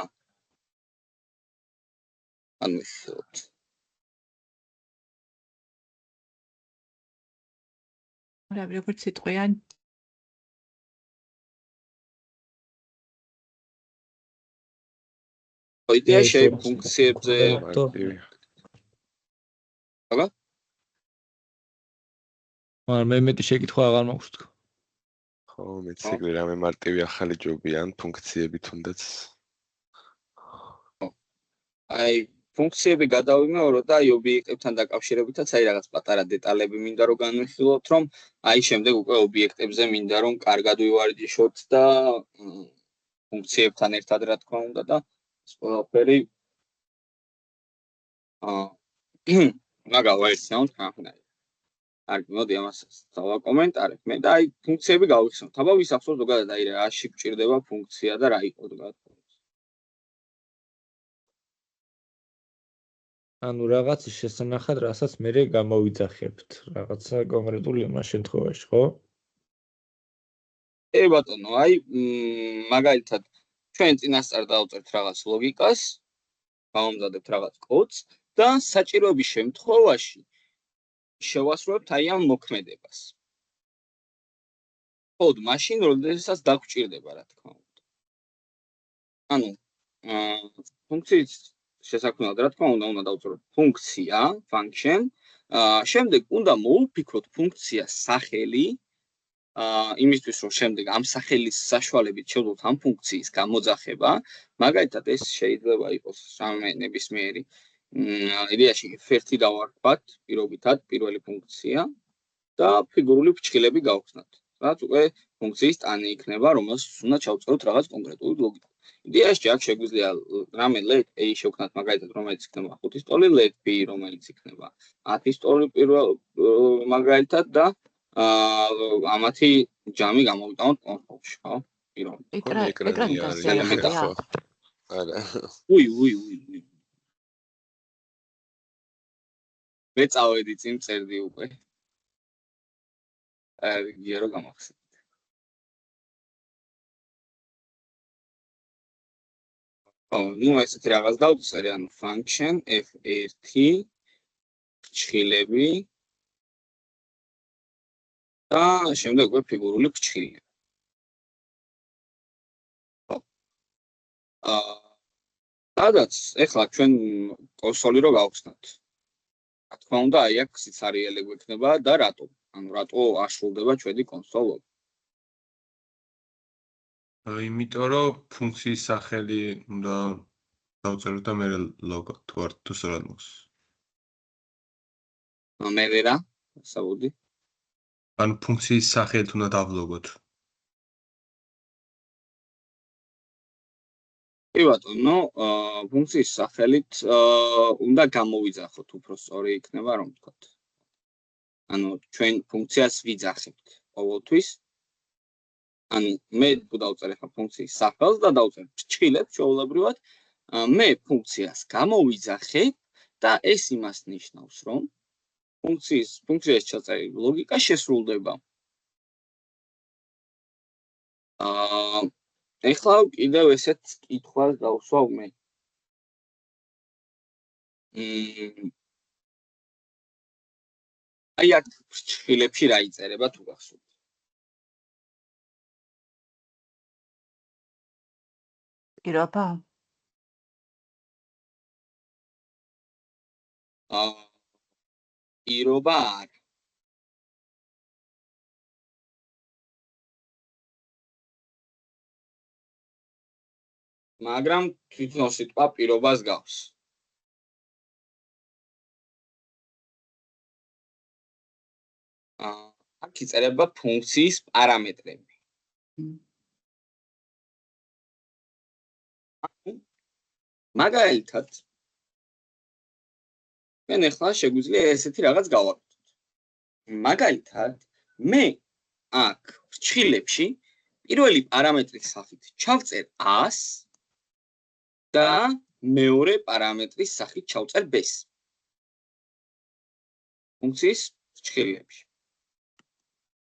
ამისოთ. რავი, როგორც სიტყვიან. იდეა შეიფუნქციებზე აბა? მაგრამ მე მეტი შეკითხვა აღარ მაქვს თქო. ხო, მეც ეგრე რამე მარტივი ახალი ჯობიან ფუნქციები თუნდაც. აი, ფუნქციები გადავიმეორო და აი ობიექტებთან დაკავშირებითაც აი რაღაც პატარა დეტალები მინდა რომ განვიხილოთ, რომ აი შემდეგ უკვე ობიექტებზე მინდა რომ კარგად ვივარჯიშოთ და ფუნქციებთან ერთად რა თქმა უნდა და ეს ყველაფერი მაგავაერთიანოთ ხანხნაირად. კარგი, მოდი ამას დავაკომენტარებ მე და აი ფუნქციები გავიხსენოთ. აბა ვისახსოვს ზოგადად აი რაში გვჭირდება ფუნქცია და რა იყო ზოგადად. ანუ რაღაცის შესანახად, რასაც მე გამოვიძახებთ, რაღაცა კონკრეტული იმას შემთხვევაში, ხო? ბატონო, აი მაგალითად ჩვენ წინასწარ დავწერთ რაღაც ლოგიკას, გავამზადებთ რაღაც კოდს და საჭიროების შემთხვევაში შევასრულებთ აი ამ მოქმედებას. კოდ მაშინ, როდესაც დაგვჭირდება, რა თქმა უნდა. ანუ ფუნქციის შესაქმნელად რა თქმა უნდა დავწეროთ ფუნქცია, function, შემდეგ უნდა მოვუფიქროთ ფუნქციას სახელი, იმისთვის რომ შემდეგ ამ სახელის საშუალებით შევძლოთ ამ ფუნქციის გამოძახება, მაგალითად ეს შეიძლება იყოს რამე ნებისმიერი იდეაში ფერთი დავარქვათ პირობითად პირველი ფუნქცია და ფიგურული ფრჩხილები გავხსნათ. რაც უკვე ფუნქციის ტანი იქნება, რომელსაც უნდა ჩავწეროთ რაღაც კონკრეტული ლოგიკა. იდეაში აქ შეგვიძლია რამე let a შევქნათ მაგალითად რომელიც იქნება 5-ის ტოლი, let b რომელიც იქნება 10-ის ტოლი პირველ მაგალითად და ამათი ჯამი გამოვიტანოთ კონსოლში, ხო? ეკრანი გასწრებია. არა. უი. მე წავედი წინ წერდი უკვე. გია რომ გამახსენე. ნუ ესეთი რაღაც დავწერე, ანუ function f1 ფრჩხილები და შემდეგ უკვე ფიგურული ფრჩხილები. სადაც ეხლა ჩვენ კონსოლი რო გავხსნათ. რა თქმა უნდა, აი აქ სიცარიელი გვექნება და რატო? ანუ რატო აღშრულდება ჩვენი კონსოლი? იმიტომ რომ ფუნქციის სახელი უნდა დავწეროთ და მე ლოგო თუ სწორად მოხს. მე რა? საბუდი? ანუ ფუნქციის სახელით უნდა დავლოგოთ. კი ბატონო, ფუნქციის სახელით უნდა გამოვიძახოთ, უფრო სწორი იქნება რომ ვთქვათ. ანუ ჩვენ ფუნქციას ვიძახებთ ყოველთვის. ანუ მე თუ დავწერე ხა ფუნქციის სახელს და დავწერე ფრჩხილებს ჩვეულებრივად, მე ფუნქციას გამოვიძახებ და ეს იმას ნიშნავს, რომ ფუნქციის ჩაწერილი ლოგიკა შესრულდება. ეხლა კიდევ ესეთ კითხვას დავსვავ მე. აი აქ ფრჩხილებში რა იწერება თუ გახსოვთ? პირობა? პირობა არა. მაგრამ თვითონ სიტყვა პირობას გავს. აქ იწერება ფუნქციის პარამეტრები. მაგალითად ჩვენ ახლა შეგვიძლია ესეთი რაღაც გავაკეთოთ. მაგალითად მე აქ ფრჩხილებში პირველი პარამეტრის სახით ჩავწერ A-ს და მეორე პარამეტრის სახით ჩავწერ B-ს. ფუნქციის ფრჩხილებში.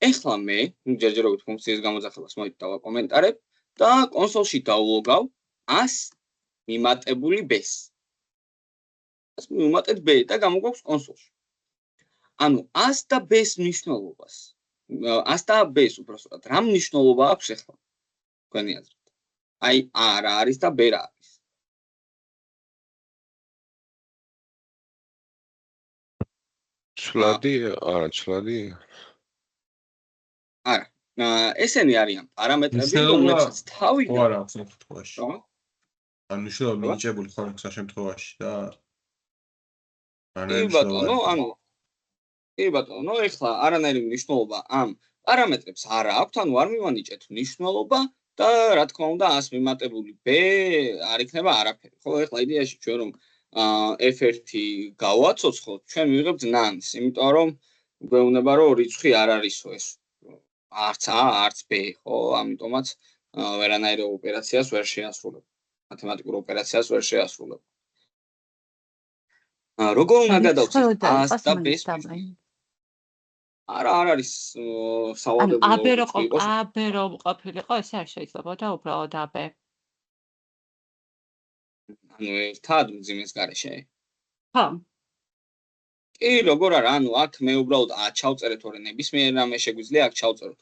ეხლა მე ჯერჯერობით ფუნქციის გამოძახებას მოიწყ დავაკომენტარებ და კონსოლში დავლოგავ A-ს მიმატებული B-ს. ას მივუმატეთ B და გამოგვაქვს კონსოლში. ანუ A-ს და B-ს მნიშვნელობას. A-ს და B-ს უბრალოდ რა მნიშვნელობა აქვს ახლა? თქვენი აზრით. აი A რა არის და B რა არის? ცვლადი, არა ცვლადი. არა. ესენი არიან პარამეტრები, რომლებსაც თავიდან ხო არა აქვს შემთხვევაში. ანუ მნიშვნელობა მინიჭებული ხონქს ამ შემთხვევაში და კი ბატონო, ეხლა არანაირი მნიშვნელობა ამ პარამეტრებს არ აქვს, ანუ არ მივანიჭეთ მნიშვნელობა და რა თქმა უნდა ას მიმატებული B არ იქნება არაფერი. ხო, ეხლა იდეაში ჩვენ რომ F1 გავაცოცხლოთ, ჩვენ მივიღებთ nans, იმიტომ რომ გვეუბნება რომ რიცხვი არ არისო ეს. არც A, არც B, ხო, ამიტომაც ვერანაირ ოპერაციას ვერ შეასრულებ. მათემატიკურ ოპერაციას ვერ შეასრულებ. როგორ უნდა გადავწყვეტ A-ს და B-ს? არა, არ არის სავალდებულო. AB რომ ყოფილიყო, ესე არ შეიძლებოდა უბრალოდ AB. ანუ ერთად მძიმეს გარეშე. ხო. კი, როგორ არა, ანუ აქ მე უბრალოდ A ჩავწერე, თორე ნებისმიერ რამე შეგვიძლია აქ ჩავწეროთ.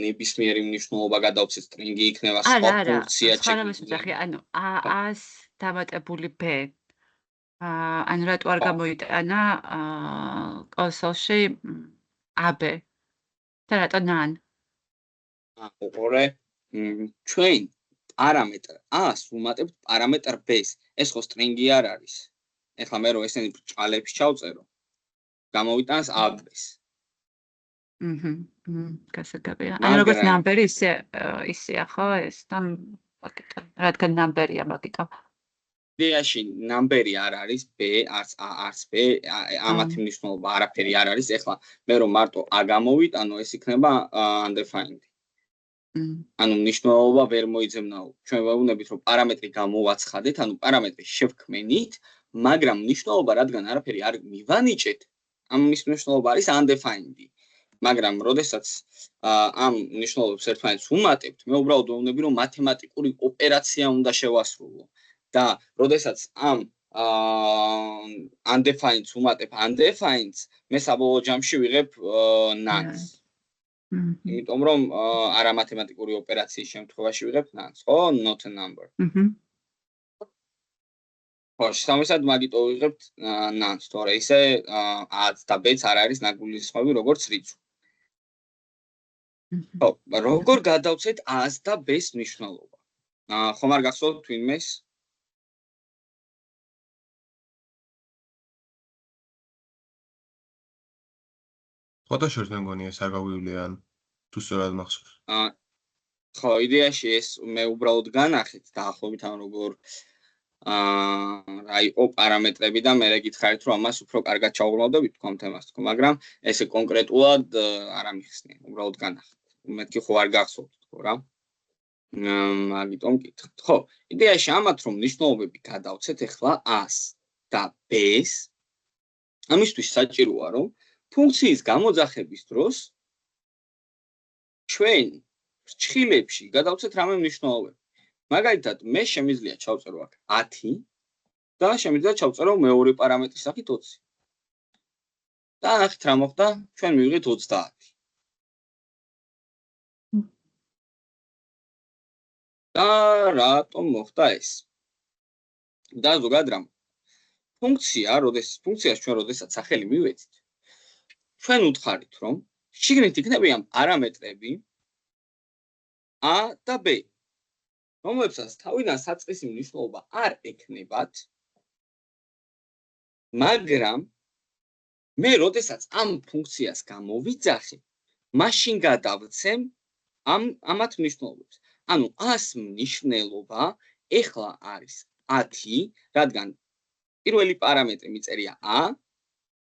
ნებისმიერი მნიშვნელობა გადავცეთ, სტრინგი იქნება სხვა ფუნქცია შეგვიძლია. ანუ A-ს დამატებული B. ანუ რატო არ გამოიტანა კონსოლში AB და რატო nan? ოღონდ ჩვენ პარამეტრ A-ს ვუმატებთ პარამეტრ B-ს. ეს ხო სტრინგი არ არის. ეხლა მე რო ესენი ბრჭყალებში ჩავწერო, გამოვიტანს AB-ს. გასაგებია. ანუ როგორც ნამბერი ისეა ხო ეს და რადგან ნამბერია მაგიტო. იდეაში ნამბერი არ არის B, არც A, არც B, ამათი მნიშვნელობა არაფერი არ არის. ეხლა მე რომ მარტო A გამოვიტანო, ეს იქნება undefined. ანუ მნიშვნელობა ვერ მოიძებნაო. ჩვენ ვეუბნებით რომ პარამეტრი გამოვაცხადეთ, ანუ პარამეტრი შევქმნით, მაგრამ მნიშვნელობა რადგან არაფერი არ მივანიჭეთ, ამის მნიშვნელობა არის undefined. მაგრამ როდესაც ამ მნიშვნელობებს ერთმანეთს ვუმატებთ, მე უბრალოდ ვეუბნები რომ მათემატიკური ოპერაცია უნდა შევასრულო. და როდესაც ამ undefined-ს ვუმატებ undefined-ს, მე საბოლოო ჯამში ვიღებ nans. იმიტომ რომ არა მათემატიკური ოპერაციის შემთხვევაში ვიღებ nans, ხო, not a number. ხო, შესაბამისად მაგიტო ვიღებთ nans, თორე ისე A-ს და B-ს არ არის ნაგულისხმები როგორც რიცხვი. ხო, როგორ გადავცეთ A-ს და B-ს მნიშვნელობა? ხომ არ გახსოვთ თვინმეს? ფოტოშოპს მე მგონი ეს არ გაგვივლია ან თუ სწორად მახსოვს. ხო, იდეაში ეს მე უბრალოდ განახეთ დაახლოებით ამ როგორ რა იყო პარამეტრები და მე გითხარით რომ ამას უფრო კარგად ჩავღრმავდებით თქვენ თემას თქო, მაგრამ ესე კონკრეტულად არ ამიხსნია, უბრალოდ განახეთ. მეთქი ხო არ გახსოვთ თქო რა. მაგიტომ გითხარით. ხო, იდეაში ამათ რომ ნიშნულობები გადავცეთ ახლა A-ს და B-ს, ამისთვის საჭიროა რომ ფუნქციის გამოძახების დროს ჩვენ ფრჩხილებში გადავცეთ რამე მნიშვნელობები. მაგალითად, მე შემიძლია ჩავწერო აქ 10 და შემიძლია ჩავწერო მეორე პარამეტრის სახით 20. და ნახეთ რა მოხდა, ჩვენ მივიღეთ 30. და რატომ მოხდა ეს? და ზოგადად რა? ფუნქციას ჩვენ როდესაც სახელი მივეცით, ჩვენ უთხარით რომ შიგნით იქნებიან პარამეტრები A და B, რომლებსაც თავიდან საწყისი მნიშვნელობა არ ექნებათ, მაგრამ მე როდესაც ამ ფუნქციას გამოვიძახებ, მაშინ გადავცემ ამათ მნიშვნელობებს. ანუ 100 მნიშვნელობა ეხლა არის 10, რადგან პირველი პარამეტრი მიწერია a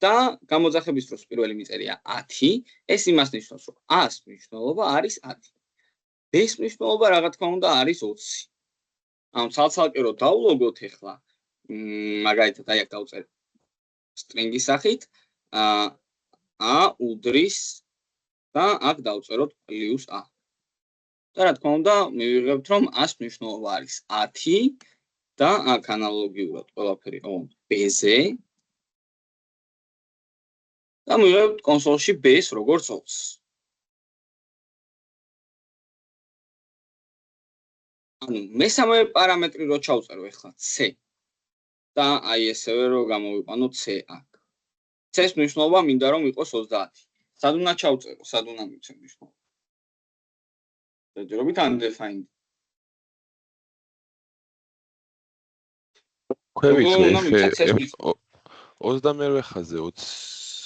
და გამოძახების დროს პირველი მიწერია 10, ეს იმას ნიშნავს, რომ 100 მნიშვნელობა არის 10. ეს მნიშვნელობა რა თქმა უნდა არის 20. ანუ ცალ-ცალკე რო დავლოგოთ ეხლა, მაგალითად აი აქ დავწერე string-ის სახით, a უდრის და აქ დავწეროთ +a. და რა თქმა უნდა, მივიღებთ რომ 100 მნიშვნელობა არის 10 და აქ ანალოგიურად ყველაფერი ყავთ b-ზე. და მივიღებთ კონსოლში b-ს როგორც 20. ანუ მესამე პარამეტრი რო ჩავწერო ეხლა c და აი ესევე რო გამოვიყვანო c აქ. c-ს მნიშვნელობა მინდა რომ იყოს 30. სად უნდა ჩავწერო? სად უნდა მივცემ მნიშვნელობა? დაჯერობით undefined. ქვევით 28 ხაზზე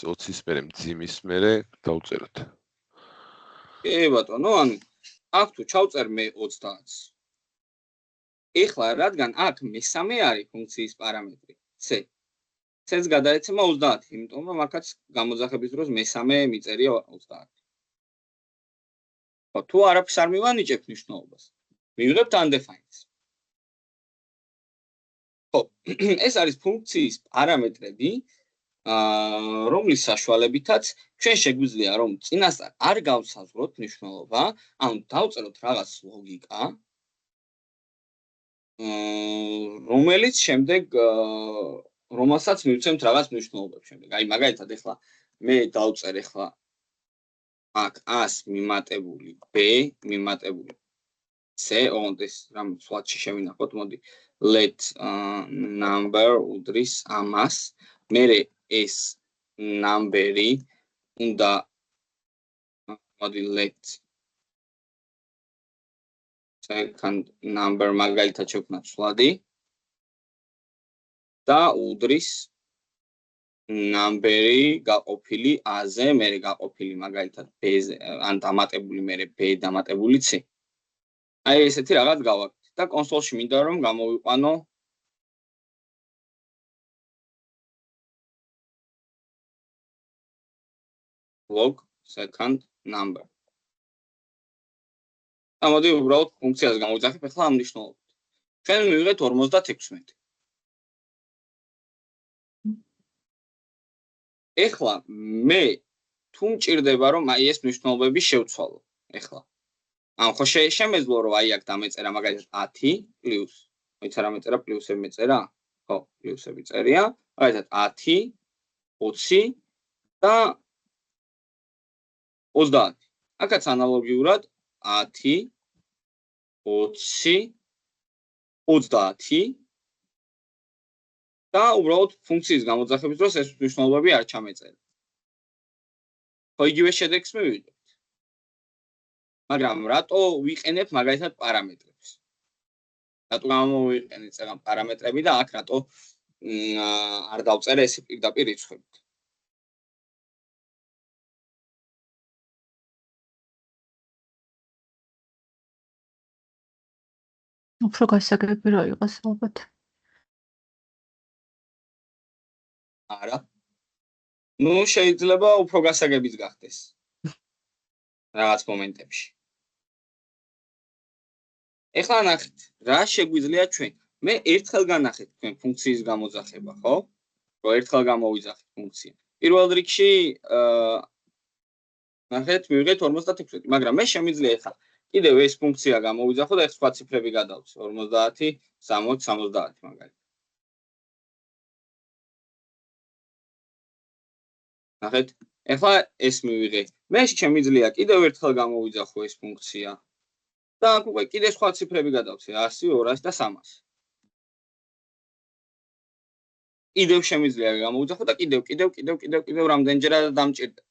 20-ის მერე მძიმის მერე დავწეროთ. კი ბატონო, ანუ აქ თუ ჩავწერ მე 30-ს. ეხლა რადგან აქ მესამე არის ფუნქციის პარამეტრი c. c-ს გადაეცემა 30, იმიტომ რომ აქაც გამოძახების დროს მესამე მიწერია 30. ხო, თუ არაფერს არ მივანიჭებთ მნიშვნელობას, მივიღებთ undefined-ს. ხო, ეს არის ფუნქციის პარამეტრები, რომლის საშუალებითაც ჩვენ შეგვიძლია რომ წინასწარ არ გავსაზღვროთ მნიშვნელობა, ანუ დავწეროთ რაღაც ლოგიკა, რომელიც შემდეგ რომელსაც მივცემთ რაღაც მნიშვნელობებს შემდეგ. აი მაგალითად ეხლა მე დავწერ ეხლა აქ 100 მიმატებული b მიმატებული c, ოღონდ ეს რამ სვატში შევინახოთ, მოდი let number უდრის ამას, მერე ეს ნამბერი უნდა მოდი let second number მაგალითად შევქნათ სვლადი და უდრის ნამბერი გაყოფილი a-ზე, მერე გაყოფილი მაგალითად b-ზე, ან დამატებული მერე b დამატებული c. აი ესეთი რაღაც გავაკეთე და კონსოლში მინდა რომ გამოვიყვანო log second number. ამოდი უბრალოდ ფუნქციას გამოვიძახებ ახლა ამ მნიშვნელობით. ჩვენ მივიღეთ 56. ეხლა მე თუ მჭირდება რომ აი ეს მნიშვნელობები შევცვალო ეხლა. ან ხო შემეძლო რომ აი აქ დამეწერა მაგალითად 10 პლუს, მეც არა მეწერა პლუსები მეწერა? ხო, პლუსები წერია. მაგალითად 10, 20 და 30. აქაც ანალოგიურად 10, 20, 30 და უბრალოდ ფუნქციის გამოძახების დროს ეს მნიშვნელობები არ ჩამეწერა. ხო, იგივე შედეგს მივიღებთ. მაგრამ რატო ვიყენებ მაგალითად პარამეტრებს? რატო გამოვიყენეთ წეგან პარამეტრები და აქ რატო არ დავწერე ეს პირდაპირ რიცხვებით? უფრო გასაგები რა იყოს ალბათ. არა. ნუ შეიძლება უფრო გასაგებიც გახდეს. რაღაც მომენტებში. ეხლა ნახეთ, რა შეგვიძლია ჩვენ? მე ერთხელ განახეთ თქვენ ფუნქციის გამოძახება, ხო? რომ ერთხელ გამოვიძახეთ ფუნქცია. პირველ რიგში ნახეთ, მივიღეთ 56, მაგრამ მე შემიძლია ეხლა კიდევ ეს ფუნქცია გამოვიძახო და ეს სხვა ციფრები გადავცე. 50, 60, 70 მაგალითად. ნახეთ, ეხლა ეს მივიღე. მე შემიძლია კიდევ ერთხელ გამოვიძახო ეს ფუნქცია. და აქ უკვე კიდე სხვა ციფრები გადავცე 100, 200 და 300. კიდევ შემიძლია გამოვიძახო და კიდევ რამდენჯერადაც დამჭირდა.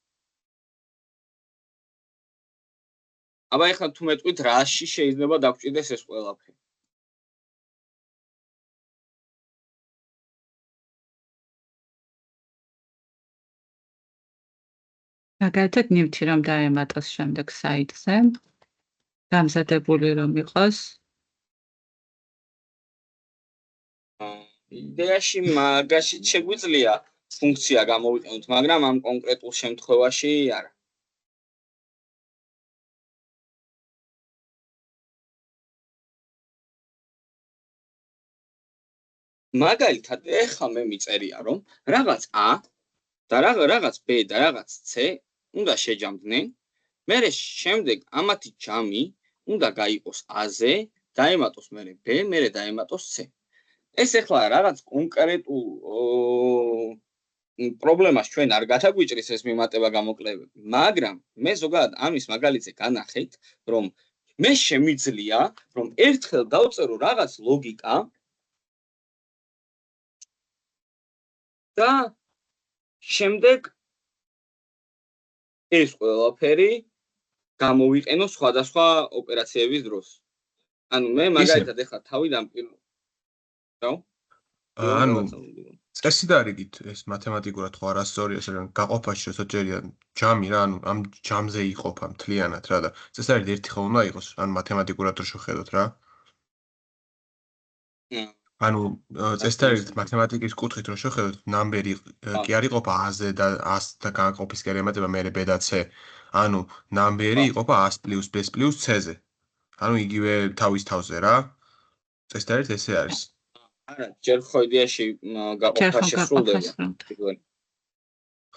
აბა ეხლა თუ მეტყვით რაში შეიძლება დაგჭირდეს ეს ყველაფერი? მაგალითად ნივთი რომ დაემატოს შემდეგ საიტზე, გამზადებული რომ იყოს. იდეაში მაგაში შეგვიძლია ფუნქცია გამოვიყენოთ, მაგრამ ამ კონკრეტულ შემთხვევაში არა. მაგალითად, ეხლა მე მიწერია, რომ რაღაც A და რაღაც B და რაღაც C უნდა შეჯამდნენ, მერე შემდეგ ამათი ჯამი უნდა გაიყოს A-ზე, დაემატოს მერე B, მერე დაემატოს C. ეს ეხლა რაღაც კონკრეტულ პრობლემას ჩვენ არ გათაგვიჭრის ეს მიმატება გამოკლებები, მაგრამ მე ზოგადად ამის მაგალითზე განახეთ, რომ მე შემიძლია, რომ ერთხელ დავწერო რაღაც ლოგიკა და შემდეგ ეს ყველაფერი გამოვიყენო სხვადასხვა ოპერაციების დროს. ანუ მე მაგალითად ეხლა თავიდან ანუ წესი დარიგით ეს მათემატიკურად ხო არასწორია, მაგრამ გაყოფაში როცა წერია ჯამი რა, ანუ ამ ჯამზე იყოფა მთლიანად რა და წესდარით ერთი ხო უნდა იყოს, ანუ მათემატიკურად რო შევხედოთ რა. ანუ წესდარით მათემატიკის კუთხით რო შევხედოთ, ნამბერი კი არ იყოფა A-ზე და A-ს და განყოფის კი არ ემატება მერე B და C. ანუ ნამბერი იყოფა A-ს პლუს B-ს პლუს C-ზე. ანუ იგივე თავის თავზე რა. წესდარით ესე არის. არა, ჯერ ხო იდეაში გაყოფა შესრულდება.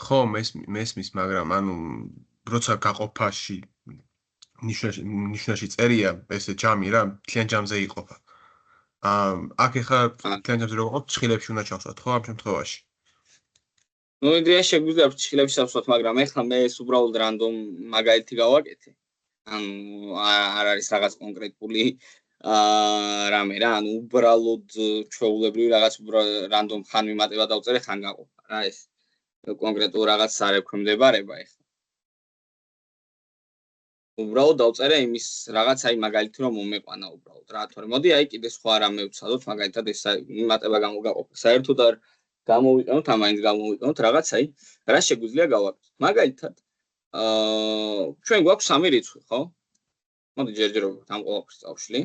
ხო, მესმის, მაგრამ ანუ როცა გაყოფაში ნიშნაში წერია ესე ჯამი რა, მთლიან ჯამზე იყოფა. აქ ეხლა მთლიან ჯამზე რო ვიყავთ, ცხილებში უნდა ჩავსვათ, ხო, ამ შემთხვევაში? ნუ იდეაში შეგვიძლია ცხილებში ჩავსვათ, მაგრამ ეხლა მე ეს უბრალოდ რანდომ მაგალითი გავაკეთე. ანუ არ არის რაღაც კონკრეტული რამე რა, ანუ უბრალოდ ჩვეულებრივი რაღაც რანდომ ხან მიმატება დავწერე, ხან გაყოფა რა ეს. კონკრეტულ რაღაც არ ექვემდებარება ეხლა. უბრალოდ დავწერე იმის რაღაც აი მაგალითი რომ მომეყვანა უბრალოდ რა, თორემ მოდი აი კიდე სხვა რამე ვცადოთ, მაგალითად ეს მიმატება გამოგაყოფა. საერთოდ არ გამოვიყენოთ, ამაინც გამოვიყენოთ რაღაც აი რა შეგვიძლია გავაკეთოთ. მაგალითად ჩვენ გვაქვს 3 რიცხვი, ხო? მოდი ჯერჯერობით ამ ყველაფერს წავშლი.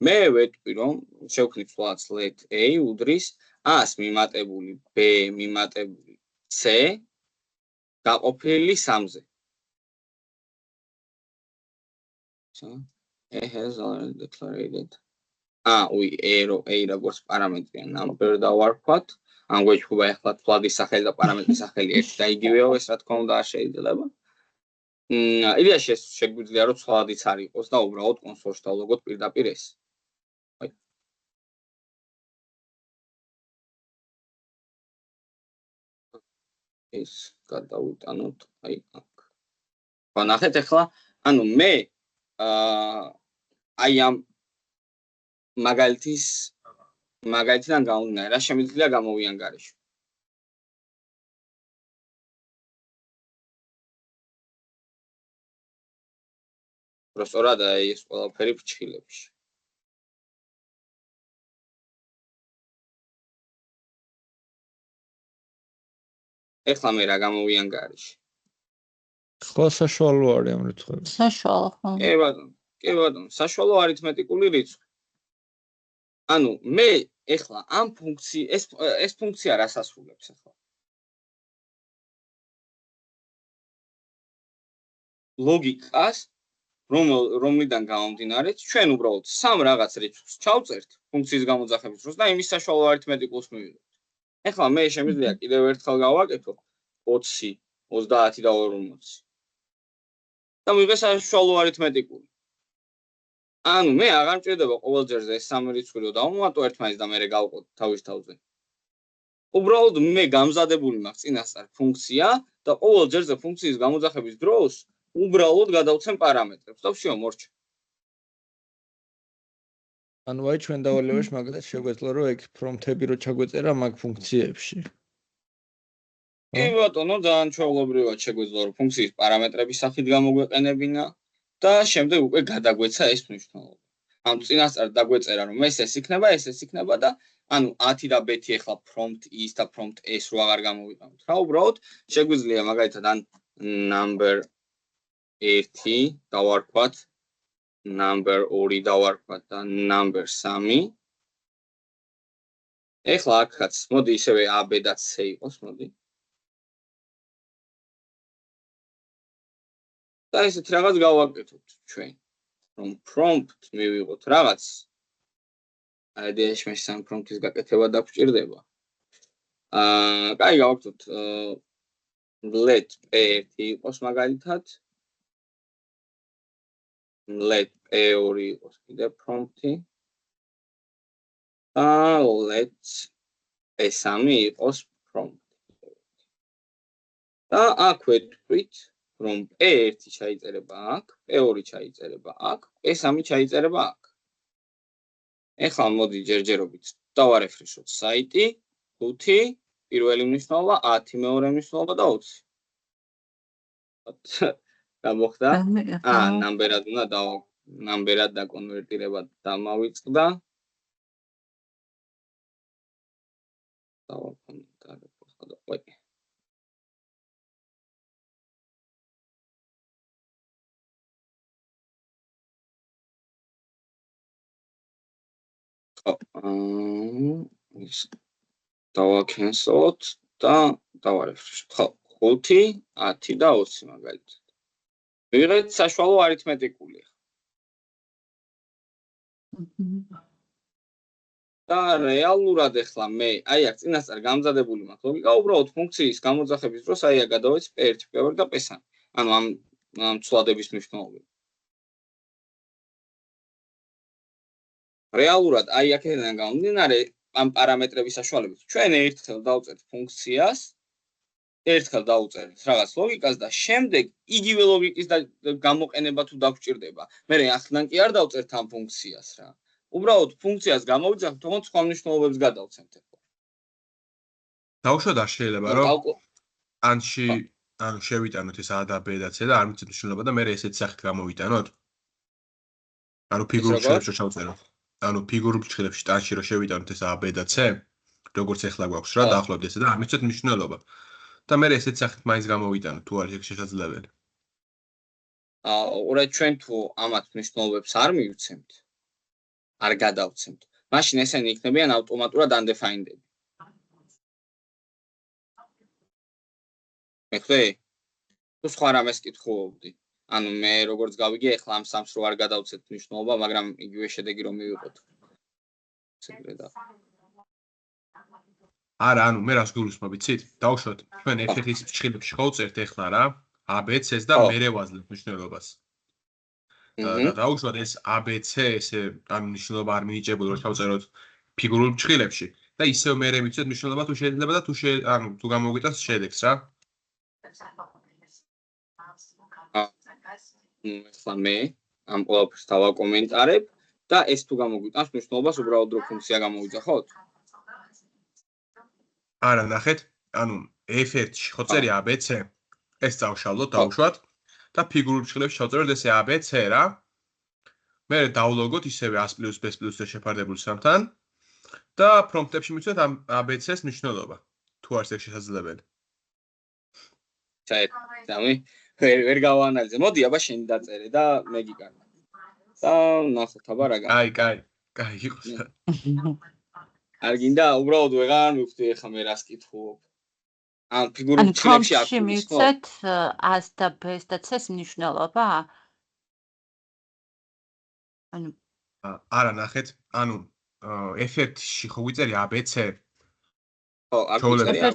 მე ვეტყვი რომ შევქმნით სვლაც let A უდრის A-ს მიმატებული B მიმატებული C გაყოფილი 3-ზე. So A has already declared. A როგორც პარამეტრია number დავარქვათ. ან გვეჭვება ეხლა ფლადის სახელი და პარამეტრის სახელი ერთი და იგივეო, ეს რა თქმა უნდა არ შეიძლება. იდეაში ეს შეგვიძლია რომ ცვლადიც არ იყოს და უბრალოდ კონსოლში დავლოგოთ პირდაპირ ეს. აი. ეს გადავიტანოთ აი აქ. ნახეთ ეხლა, ანუ მე აი ამ მაგალითიდან გამომდინარე, რა შემიძლია გამოვიანგარეშო. სწორად აი ეს ყველაფერი ფრჩხილებში. ეხლა მე რა გამოვიანგარეში. ხო, საშუალო არის ამ რიცხვები. საშუალო ხო? კი ბატონო, საშუალო არითმეტიკული რიცხვი. ანუ მე ეხლა ამ ეს ფუნქცია რას ასრულებს ახლა? ლოგიკას რომლიდან გამომდინარე, ჩვენ უბრალოდ 3 რაღაც რიცხვს ჩავწერთ ფუნქციის გამოძახების დროს და იმის საშუალო არითმეტიკულს მივიღებთ. ეხლა მე შემიძლია კიდევ ერთხელ გავაკეთო 20, 30 და 40. და მივიღე საშუალო არითმეტიკული. ანუ მე აღარ მჭირდება ყოველ ჯერზე ეს 3 რიცხვი რო დავმოვატო ერთმანეთს და მე გავყოთ თავის თავზე. უბრალოდ მე გამზადებული მაქვს წინასწარ ფუნქცია და ყოველ ჯერზე ფუნქციის გამოძახების დროს უბრალოდ გადავცემ პარამეტრებს და ვშიო მორჩა. ანუ აი ჩვენ დავალევაში მაგალითად შეგვეძლო რომ ეგ პრომპტები რო ჩაგვეწერა მაგ ფუნქციებში. კი ბატონო, ძალიან ჩვეულებრივად შეგვეძლო რომ ფუნქციის პარამეტრების სახით გამოგვეყენებინა და შემდეგ უკვე გადაგვეცა ეს მნიშვნელობა. ანუ წინასწარ დაგვეწერა რომ ეს იქნება და ანუ 10 და B-ი ახლა prompt is და prompt s რო აღარ გამოვიყენოთ. რა უბრალოდ შეგვიძლია მაგალითად ან number 1 დავარქვათ, number 2 დავარქვათ და number 3. ეხლა აქაც მოდი ისევე A, B და C იყოს, მოდი. და ესეთ რაღაც გავაკეთოთ ჩვენ. რომ prompt მივიღოთ რაღაც. IDE-ში სამ prompt-ის გაკეთება დაგვჭირდება. კაი გავაკეთოთ let P1 იყოს მაგალითად. let P2 იყოს კიდე prompt-ი. და let P3 იყოს prompt. და აქ ვეთქვით რომ P1 ჩაიწერება აქ, P2 ჩაიწერება აქ, P3 ჩაიწერება აქ. ეხლა მოდი ჯერჯერობით დავარეფრეშოთ საიტი, 5 პირველი მნიშვნელობა, 10 მეორე მნიშვნელობა და 20. გამოხდა? ნამბერად უნდა ნამბერად დაკონვერტირება დამავიწყდა. დავაკომენტარებ ხოდა ყოი. დავაკენსლოთ და დავარეფრეშოთ. ხო, 5, 10 და 20 მაგალითად. მივიღეთ საშუალო არითმეტიკული. და რეალურად ახლა მე, აი აქ წინასწარ გამზადებული მაქვს ლოგიკა, უბრალოდ ფუნქციის გამოძახების დროს აი აქ გადავეცი P1, P2 და P3. ანუ ამ ცვლადების მნიშვნელობები. რეალურად აი აქედან გამომდინარე ამ პარამეტრების საშუალებით ჩვენ ერთხელ დავწერთ ფუნქციას, ერთხელ დავწერთ რაღაც ლოგიკას და შემდეგ იგივე ლოგიკის გამოყენება თუ დაგვჭირდება. მე ახლა კი არ დავწერთ ამ ფუნქციას რა. უბრალოდ ფუნქციას გამოვიძახთ, თუმცა სხვა მნიშვნელობებს გადავცემთ. დაუშვათ არ შეიძლება რომ ანში ანუ შევიტანოთ ეს A და B და C და არ მიცეთ მნიშვნელობა და მე ესეთ სახით გამოვიტანოთ. ანუ ფიგურულ ფრჩხილებში ჩავწეროთ. ანუ ფიგურულ ფრჩხილებში ტანში რომ შევიტანოთ ეს A, B და C, როგორც ახლა გვაქვს რა, დაახლოებით ესე და არ მიცეთ მნიშვნელობა. და მე ესეთ სახით მაინც გამოვიტანოთ, თუ არის შესაძლებელი. ორა ჩვენ თუ ამათ მნიშვნელობებს არ მივცემთ, არ გადავცემთ, მაშინ ესენი იქნებიან ავტომატურად undefined-ები. მეთქე? თუ სხვა რამეს კითხულობდი. ანუ მე როგორც გავიგე, ახლა ამ სამს რო არ გადავცეთ მნიშვნელობა, მაგრამ იგივე შედეგი რომ მივიღოთ. არა, ანუ მე რას გულისხმობ, იცით? დავუშვათ, ჩვენ ერთ-ერთის ფრჩხილებში ხოვწერთ ახლა რა, A, B, C-ს და მერე ვაძლევთ მნიშვნელობას. და დავუშვათ ეს A, B, C ესე ანუ მნიშვნელობა არ მინიჭებული რომ ჩავწეროთ ფიგურულ ფრჩხილებში და ისევ მერე მიცეთ მნიშვნელობა თუ შეიძლება და ანუ თუ გამოგვიტანს შედეგს რა. ახლა მე ამ ყველაფერს დავაკომენტარებ და ეს თუ გამოგვიტანს მნიშვნელობას უბრალოდ რო ფუნქცია გამოვიძახოთ? არა, ნახეთ, ანუ F1-ში ხო წერია A, B, C. ეს წავშალოთ, დავუშვათ და ფიგურულ ფრჩხილებში ჩავწეროთ ესე A, B, C რა. მე დავლოგოთ ისევე A+, B+-ზე შეფარდებულ სამთან და პრომპტებში მიცვეთ ამ A, B, C-ს მნიშვნელობა. თუ არის ეს შესაძლებელი. ჩაი, ვერ გავაანალიზე. მოდი, აბა შენ დაწერე და მე გიკარგა. და ნახოთ აბა რა გაიგე. კაი, იყოს. არ გინდა უბრალოდ ვეღარ მივხვდი ახლა მე რას კითხულობ. ან ფიგურულ ფრჩხილებში აქ მიცეთ A-ს და B-ს და C-ს მნიშვნელობა? ანუ არა, ნახეთ, ანუ F1-ში ხო ვიწერია A, B, C. ხო, აქ ვიწერია.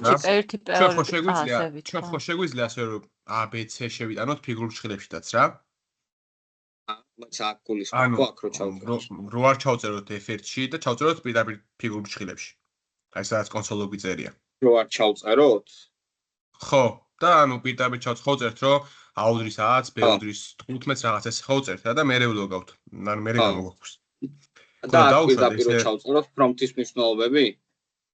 ჩვენ ხო შეგვიძლია ასე რომ A, B, C შევიტანოთ ფიგურულ ფრჩხილებშიც რა. აქ გულისხმობ, აქ რო ჩავწეროთ. რო არ ჩავწეროთ F1-ში და ჩავწეროთ პირდაპირ ფიგურულ ფრჩხილებში. აი სადაც კონსოლო გვიწერია. რო არ ჩავწეროთ? ხო, და ანუ პირდაპირ ჩავწერთ რომ A-უდრის 10, B-უდრის 15 რაღაც ეს ხავწერთ და მე ვლოგავთ. ანუ მე გამოგვაქვს. და პირდაპირ რო ჩავწეროთ პრომპტის მნიშვნელობები?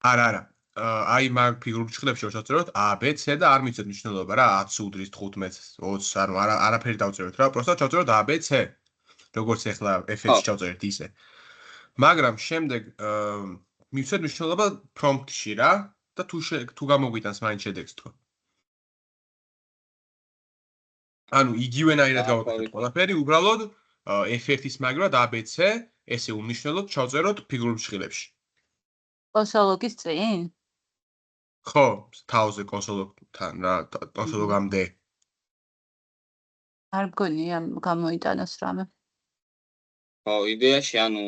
არა. აი მაგ ფიგურულ ფრჩხილებში რო ჩავწეროთ A, B, C და არ მიცეთ მნიშვნელობა რა 10 უდრის 15, 20, ანუ არაფერი დავწეროთ რა, პროსტა ჩავწეროთ A, B, C. როგორც ახლა F1-ში ჩავწერეთ ისე. მაგრამ შემდეგ მიცეთ მნიშვნელობა პრომპტში რა და თუ გამოგვიტანს მაინც შედეგს თქო. ანუ იგივენაირად გავაკეთოთ ყველაფერი, უბრალოდ f1-ის მაგრად ABC, ესე უმნიშვნელოდ ჩავწეროთ ფიგურულ ფრჩხილებში. კონსოლოგის წინ? ხო, თავზე კონსოლოგთან რა, კონსოლოგამდე. არ მგონია გამოიტანოს რამე. ხო, იდეაში ანუ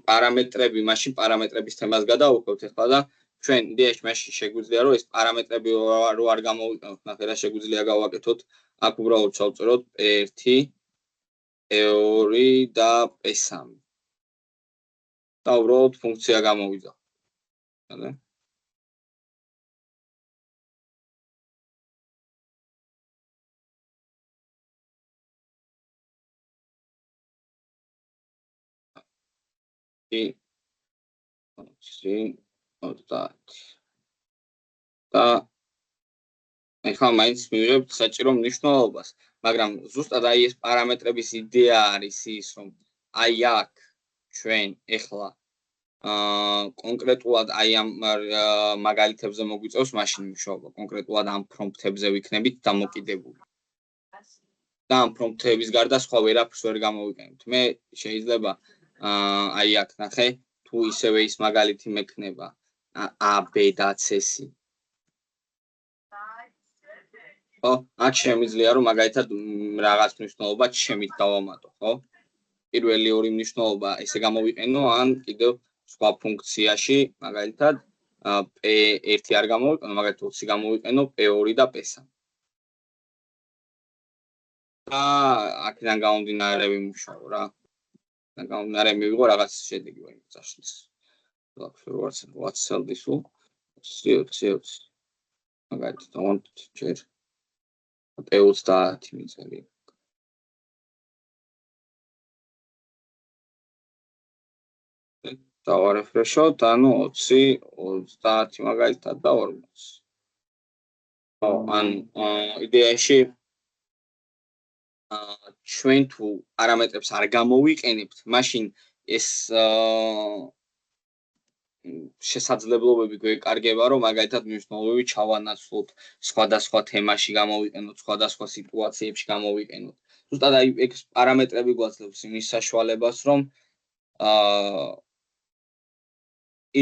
პარამეტრები, მაშინ პარამეტრების თემას გადავუხევთ ახლა და ჩვენ იდეაში მაშინ შეგვიძლია რომ ეს პარამეტრები რო არ გამოვიყენოთ, ნახე რა შეგვიძლია გავაკეთოთ. აქ უბრალოდ ჩავწეროთ P1, P2 და P3. და უბრალოდ ფუნქცია გამოვიდა. ხოდა? და ახლა მაინც მივიღებთ საჭირო მნიშვნელობას, მაგრამ ზუსტად აი ეს პარამეტრების იდეა არის ის, რომ აი აქ ჩვენ ახლა კონკრეტულად აი ამ მაგალითებზე მოგვიწევს მაშინ მუშაობა, კონკრეტულად ამ პრომპტებზე ვიქნებით დამოკიდებული. და ამ პრომპტების გარდა სხვა ვერაფერს ვერ გამოვიყენებთ. მე შეიძლება აი აქ ნახე, თუ ისევე ის მაგალითი მექნება A, B და C. ხო, აქ შემიძლია რომ მაგალითად რაღაც მნიშვნელობა შემით დავამატო, ხო? პირველი ორი მნიშვნელობა ესე გამოვიყენო, ან კიდევ სხვა ფუნქციაში, მაგალითად P1 არ გამოვიყენო, მაგალითად 20 გამოვიყენო P2 და P3. და აქედან გამომდინარე ვიმუშაო რა. და გამომდინარე მივიღო რაღაც შედეგი ვაიმე წაშლის. What's cell this one? CO. მაგალითად I want to change P30 მიწელი. დავარეფრეშოთ, ანუ 20, 30 მაგალითად და 40. ხო, ან იდეაში ჩვენ თუ პარამეტრებს არ გამოვიყენებთ, მაშინ ეს შესაძლებლობები გვეკარგება, რომ მაგალითად მნიშვნელობები ჩავანაცვლოთ, სხვადასხვა თემაში გამოვიყენოთ, სხვადასხვა სიტუაციებში გამოვიყენოთ. ზუსტად აი ეს პარამეტრები გვაძლევს იმის საშუალებას, რომ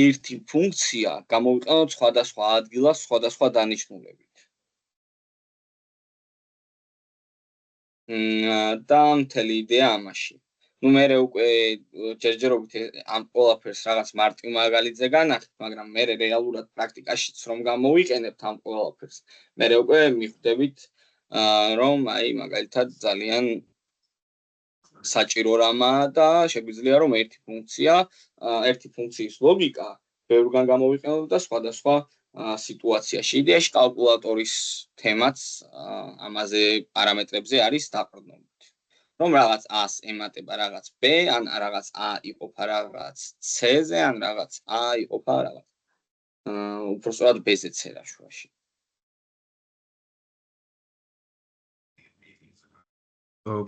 ერთი ფუნქცია გამოვიყენოთ სხვადასხვა ადგილას, სხვადასხვა დანიშნულებით. და მთელი იდეა ამაში. ნუ მე უკვე ჯერჯერობით ამ ყველაფერს რაღაც მარტივ მაგალითზე განახით, მაგრამ მე რეალურად პრაქტიკაშიც რომ გამოვიყენებთ ამ ყველაფერს, მე უკვე მიხვდებით, რომ აი მაგალითად ძალიან საჭირო რამაა და შეგვიძლია რომ ერთი ფუნქციის ლოგიკა ბევრგან გამოვიყენოთ და სხვადასხვა სიტუაციაში. იდეაში კალკულატორის თემაც ამაზე პარამეტრებზე არის დაყრდნობით. რომ რაღაც A-ს ემატება რაღაც B, ან რაღაც A იყოფა რაღაც C-ზე, ან რაღაც A იყოფა რაღაც უბრალოდ B-ზე წერა შუაში.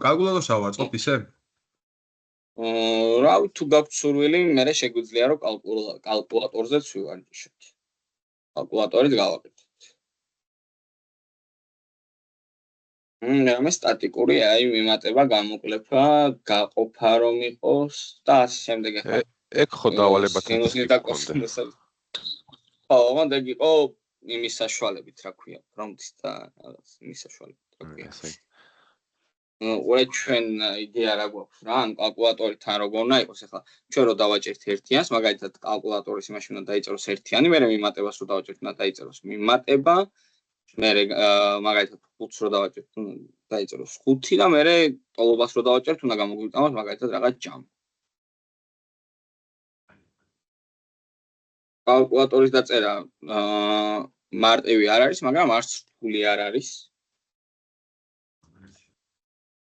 კალკულატორს ავაწყობ ისე? რავი, თუ გაქვთ სურვილი, მე შეგვიძლია რომ კალკულატორზეც ვივარჯიშოთ. კალკულატორით გავაკეთოთ. რამე სტატიკური აი მიმატება, გამოკლება, გაყოფა რომ იყოს და ასე შემდეგ. ეგ ხო დავალებათ იქონდა. ხო, მოდი იყო იმის საშუალებით, რა ქვია, პრომპტის და რაღაც იმის საშუალებით, რა ქვია. ჩვენ იდეა რა გვაქვს რა, ან კალკულატორთან როგორ უნდა იყოს, ახლა ჩვენ რო დავაჭერთ ერთიანს, მაგალითად კალკულატორის იმაში უნდა დაიწეროს ერთიანი, მე მიმატებას რო დავაჭერთ, უნდა დაიწეროს მიმატება, მე მაგალითად 5-ს რო დავაჭერთ, დაიწეროს 5 და მე ტოლობას რო დავაჭერთ, უნდა გამოგვიტანოს მაგალითად რაღაც ჯამი. კალკულატორის დაწერა მარტივი არ არის, მაგრამ არც რთული არ არის.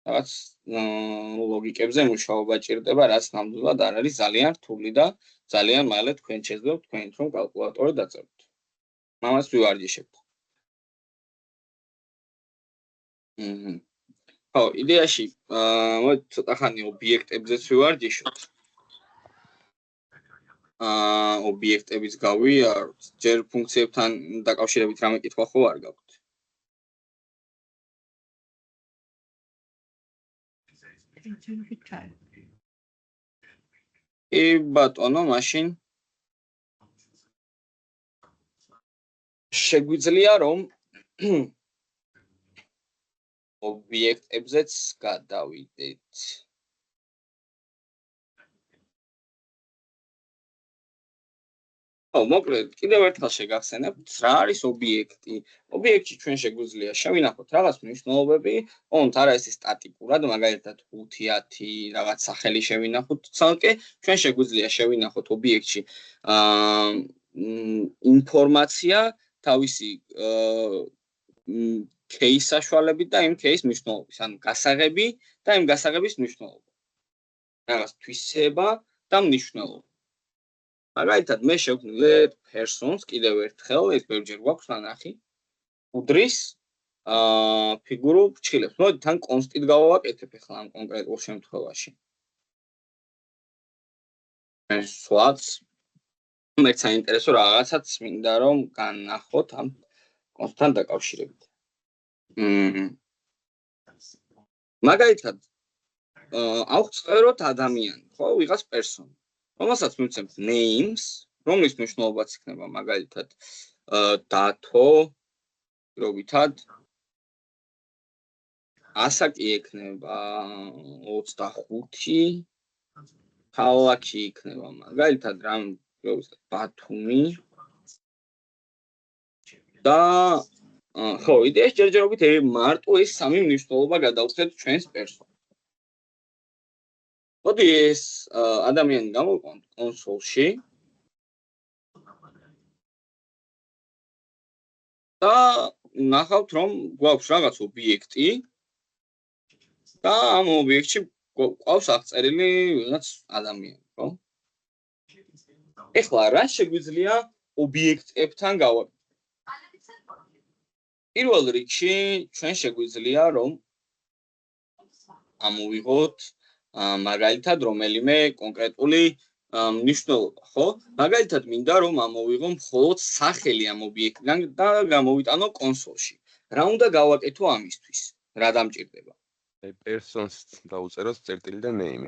რაც ლოგიკებზე მუშაობა ჭირდება, რაც ნამდვილად არ არის ძალიან რთული და ძალიან მალე თქვენ შეძლებთ თქვენით რომ კალკულატორი დაწეროთ. მამას ვივარჯიშებთ. ხო, იდეაში მოდი ცოტა ხანი ობიექტებზეც ვივარჯიშოთ. ობიექტების გავიაროთ, ჯერ ფუნქციებთან დაკავშირებით რამე კითხვა ხო არ გაქვთ? კი ბატონო, მაშინ შეგვიძლია რომ ობიექტებზეც გადავიდეთ. მოკლედ, კიდევ ერთხელ შეგახსენებთ, რა არის ობიექტი. ობიექტში ჩვენ შეგვიძლია შევინახოთ რაღაც მნიშვნელობები, ოღონდ არა ესე სტატიკურად, მაგალითად 5-10 რაღაც სახელი შევინახოთ ცალკე, ჩვენ შეგვიძლია შევინახოთ ობიექტში ინფორმაცია თავისი case საშუალებით და იმ case მნიშვნელობის, ანუ გასაღები და იმ გასაღების მნიშვნელობა. რაღაც თვისება და მნიშვნელობა. მაგალითად, მე შევქმნილ persons კიდევ ერთხელ, ეს ბევრჯერ გვაქვს ნანახი, უდრის ფიგურულ ფრჩხილებს. მოდით თან კონსტით გავავაკეთებ ახლა ამ კონკრეტულ შემთხვევაში. ეს სვაც მე საინტერესო რაღაცაც მინდა რომ განნახოთ ამ კონსტთან დაკავშირებით. მაგალითად, ავწეროთ ადამიანი, ხო, ვიღაც პერსონი, რომელსაც მივცემთ names, რომლის მნიშვნელობაც იქნება მაგალითად დათო, პირობითად ასაკი იქნება 25, ქალაქი იქნება მაგალითად რამ ბათუმი და ხო, იდეაში ჯერჯერობით მარტო ეს სამი მნიშვნელობა გადავხდეთ ჩვენს პერსონას. მოდი ეს ადამიანი გამოვიყვანოთ კონსოლში და ნახავთ რომ გვაქვს რაღაც ობიექტი და ამ ობიექტში გვაქვს აღწერილი ვიღაც ადამიანი, ხო? ეხლა რა შეგვიძლია ობიექტებთან გავაკეთოთ? პირველ რიგში ჩვენ შეგვიძლია რომ ამოვიღოთ მაგალითად რომელიმე კონკრეტული მნიშვნელობა, ხო? მაგალითად მინდა რომ ამოვიღო მხოლოდ სახელი ამ ობიექტიდან და გამოვიტანო კონსოლში. რა უნდა გავაკეთო ამისთვის? რა დამჭირდება? persons დაუწეროთ წერტილი და name.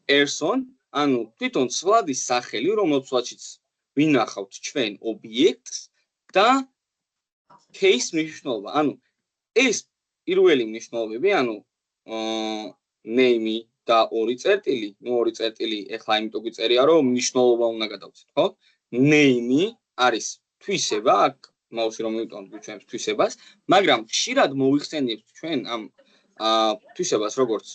person, ანუ თვითონ ცვლადის სახელი, რომელსაც ვინახავთ ჩვენ ობიექტს და case მნიშვნელობა. ანუ ეს პირველი მნიშვნელობები, ანუ name და ორი წერტილი, ორი წერტილი, ეხლა იმიტომ გვიწერია, რომ მნიშვნელობა უნდა გადავცეთ, ხო? Name არის თვისება, აქ მაუსი რომ მივიტანოთ გვიჩვენებს თვისებას, მაგრამ ხშირად მოვიხსენიებთ ჩვენ ამ თვისებას როგორც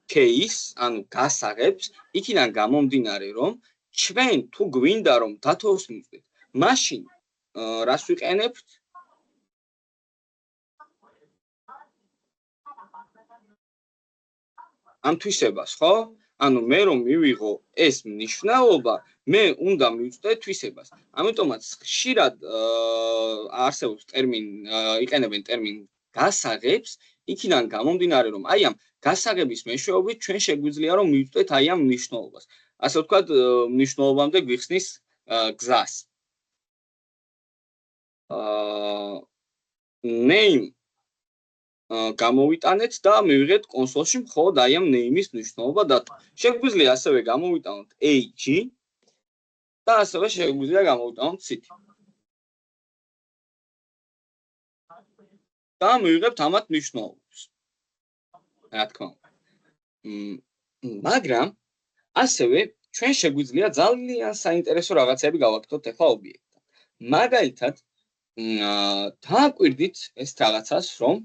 case, ანუ გასაღებს, იქიდან გამომდინარე, რომ ჩვენ თუ გვინდა რომ დათოს მივწვით, მაშინ რას ვიყენებთ? ამ თვისებას, ხო? ანუ მე რომ მივიღო ეს მნიშვნელობა, მე უნდა მივწვდე თვისებას. ამიტომაც ხშირად არსებობს იყენებენ ტერმინ გასაღებს, იქიდან გამომდინარე, რომ აი ამ გასაღების მეშვეობით ჩვენ შეგვიძლია რომ მივწვდეთ აი ამ მნიშვნელობას. ასე ვთქვათ, მნიშვნელობამდე გვიხსნის გზას. name გამოვიტანეთ და მივიღეთ კონსოლში მხოლოდ აი ამ name-ის მნიშვნელობა და შეგვიძლია ასევე გამოვიტანოთ age და ასევე შეგვიძლია გამოვიტანოთ city. და მივიღებთ ამათ მნიშვნელობას. რა თქმა უნდა. მაგრამ ასევე ჩვენ შეგვიძლია ძალიან საინტერესო რაღაცები გავაკეთოთ ახლა ობიექტთან. მაგალითად, დააკვირდით ეს რაღაცას, რომ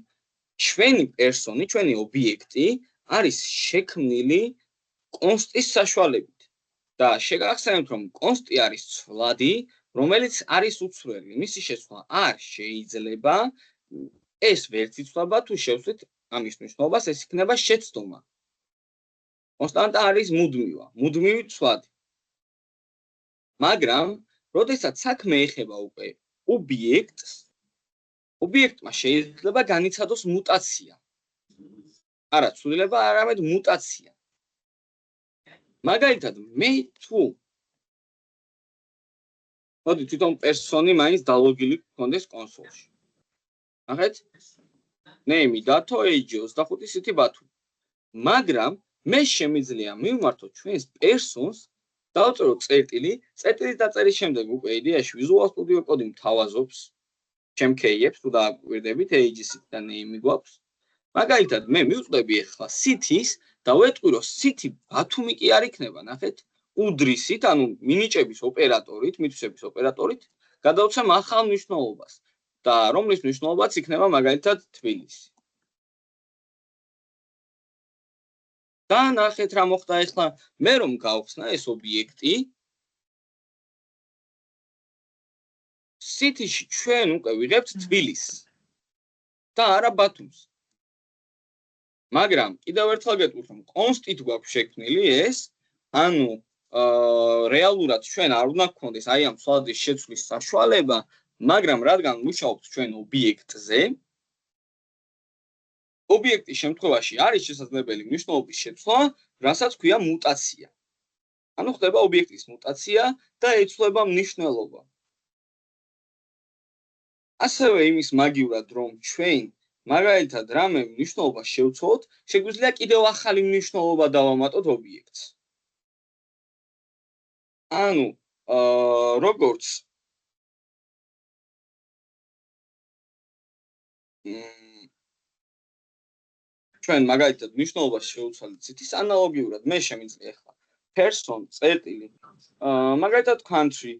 ჩვენი პერსონი, ჩვენი ობიექტი არის შექმნილი კონსტის საშუალებით. და შეგახსენებთ, რომ კონსტი არის ცვლადი, რომელიც არის უცვლელი. მისი შეცვლა არ შეიძლება. ეს ვერც იცვლება, თუ შევცვლით ამის მნიშვნელობას, ეს იქნება შეცდომა. კონსტანტა არის მუდმივი ცვლადი. მაგრამ, როდესაც საქმე ეხება უკვე ობიექტს, ობიექტმა შეიძლება განიცადოს მუტაცია. არა ცვლილება, არამედ მუტაცია. მაგალითად, მე თუ მოდი თვითონ პერსონი მაინც დალოგილი გქონდეს კონსოლში. ნახეთ? name dato age 25 city ბათუმი. მაგრამ მე შემიძლია მივმართო ჩვენს პერსონს დავწერო წერტილი, წერტილის დაწერის შემდეგ უკვე იდეაში Visual Studio Code მთავაზობს ჩემ key-ებს თუ დააკვირდებით age და name გვაქვს. მაგალითად მე მივწვდები ახლა city-ს და ვეტყვი რომ city ბათუმი კი არ იქნება, ნახეთ? უდრისით, ანუ მინიჭების ოპერატორით, მითვისების ოპერატორით გადავცემ ახალ მნიშვნელობას და რომლის მნიშვნელობაც იქნება მაგალითად თბილისი. და ნახეთ რა მოხდა ახლა მე რომ გავხსნა ეს ობიექტი city-ში ჩვენ უკვე ვიღებთ თბილისს და არა ბათუმს. მაგრამ კიდევ ერთხელ გეტყვით რომ კონსტით გვაქვს შექმნილი ეს, ანუ რეალურად ჩვენ არ უნდა გქონდეს აი ამ სვლადის შეცვლის საშუალება, მაგრამ რადგან მუშაობთ ჩვენ ობიექტზე, ობიექტის შემთხვევაში არის შესაძლებელი მნიშვნელობის შეცვლა, რასაც ქვია მუტაცია. ანუ ხდება ობიექტის მუტაცია და ეცვლება მნიშვნელობა. ასევე იმის მაგივრად რომ ჩვენ მაგალითად რამე მნიშვნელობა შევცვალოთ, შეგვიძლია კიდევ ახალი მნიშვნელობა დავამატოთ ობიექტს. ანუ როგორც ჩვენ მაგალითად მნიშვნელობას შევცვალეთ city-ს ანალოგიურად მე შემიძლია ახლა person წერტილი მაგალითად country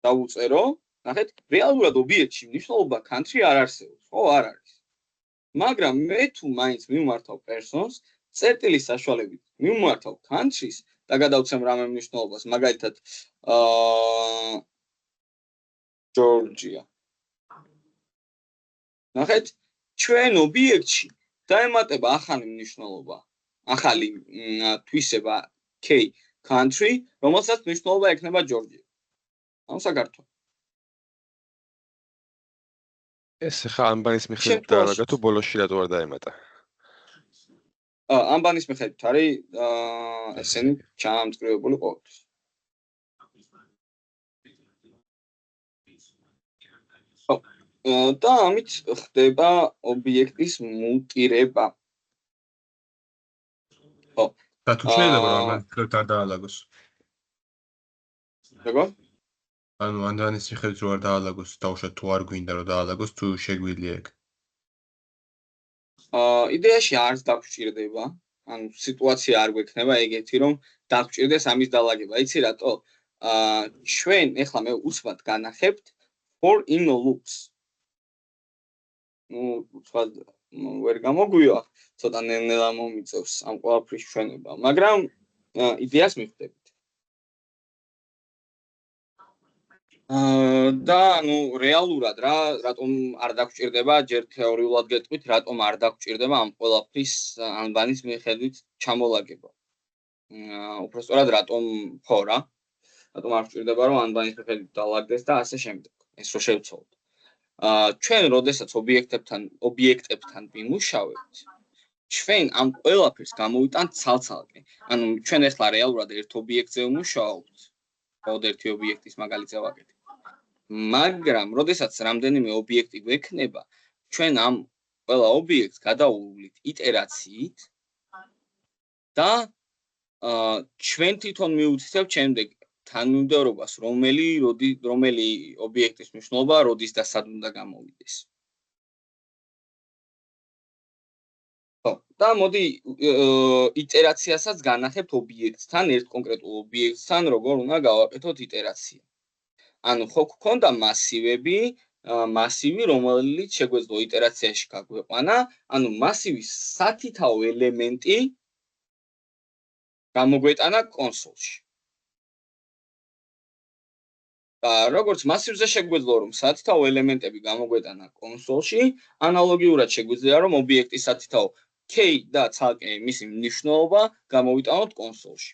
დავუწერო, ნახეთ, რეალურად ობიექტში მნიშვნელობა country არ არსებობს, ხო, არ არის. მაგრამ მე თუ მაინც მივმართავ person-ს, წერტილის საშუალებით მივმართავ country-ს და გადავცემ რამე მნიშვნელობას, მაგალითად Georgia. ნახეთ, ჩვენ ობიექტში დაემატება ახალი მნიშვნელობა, ახალი თვისება K country, რომელსაც მნიშვნელობა ექნება Georgia. ანუ საქართველო. ეს ხა ანბანის მიხედვით დაალაგა თუ ბოლოსში რატო არ დაემატა? ანბანის მიხედვით არის ესენი ჩამწკრივებული ყოველთვის. და ამით ხდება ობიექტის მუტირება. და თუ შეიძლება რომ ამას არ დაალაგოს. როგორ? ანუ ანბანის მიხედვით რო არ დაალაგოს, დავუშვათ თუ არ გვინდა რომ დაალაგოს, თუ შეგვიძლია ეგ. იდეაში არც დაგჭირდება, ანუ სიტუაცია არ გვექნება ეგეთი რომ დაგჭირდეს ამის დალაგება. იცი რატო? ჩვენ ეხლა მე უცბად განახებთ for in loops. ნუ უცბად ვერ გამოგვია, ცოტა ნელ-ნელა მომიწევს ამ ყველაფრის ჩვენება, მაგრამ იდეას მივხვდებით. და ნუ რეალურად რატომ არ დაგჭირდება, ჯერ თეორიულად გეტყვით, რატომ არ დაგჭირდება ამ ყველაფრის ანბანის მიხედვით ჩამოლაგება. უბრალოდ რატომ ხო რა? რატომ არ გჭირდება რომ ანბანის მიხედვით დაალაგდეს და ასე შემდეგ. ეს რო შევცვალოთ. ჩვენ როდესაც ობიექტებთან ვიმუშავებთ, ჩვენ ამ ყველაფერს გამოვიტანთ ცალ-ცალკე. ანუ ჩვენ ახლა რეალურად ერთ ობიექტზე ვმუშაობთ. მხოლოდ ერთი ობიექტის მაგალითზე ვაკეთებ. მაგრამ როდესაც რამდენიმე ობიექტი გვექნება, ჩვენ ამ ყველა ობიექტს გადავუვლით იტერაციით და ჩვენ თვითონ მივუცითებთ შემდეგ თანმიმდევრობას, რომელი ობიექტის მნიშვნელობა როდის და სად უნდა გამოვიდეს. და მოდი იტერაციასაც განახებთ ობიექტთან, ერთ კონკრეტულ ობიექტთან, როგორ უნდა გავაკეთოთ იტერაცია. ანუ ხო გქონდა მასივი, რომელიც შეგვეძლო იტერაციაში გაგვეყვანა, ანუ მასივის სათითაო ელემენტი გამოგვეტანა კონსოლში. და როგორც მასივზე შეგვეძლო რომ სათითაო ელემენტები გამოგვეტანა კონსოლში, ანალოგიურად შეგვიძლია რომ ობიექტის სათითაო K და ცალკე მისი მნიშვნელობა გამოვიტანოთ კონსოლში.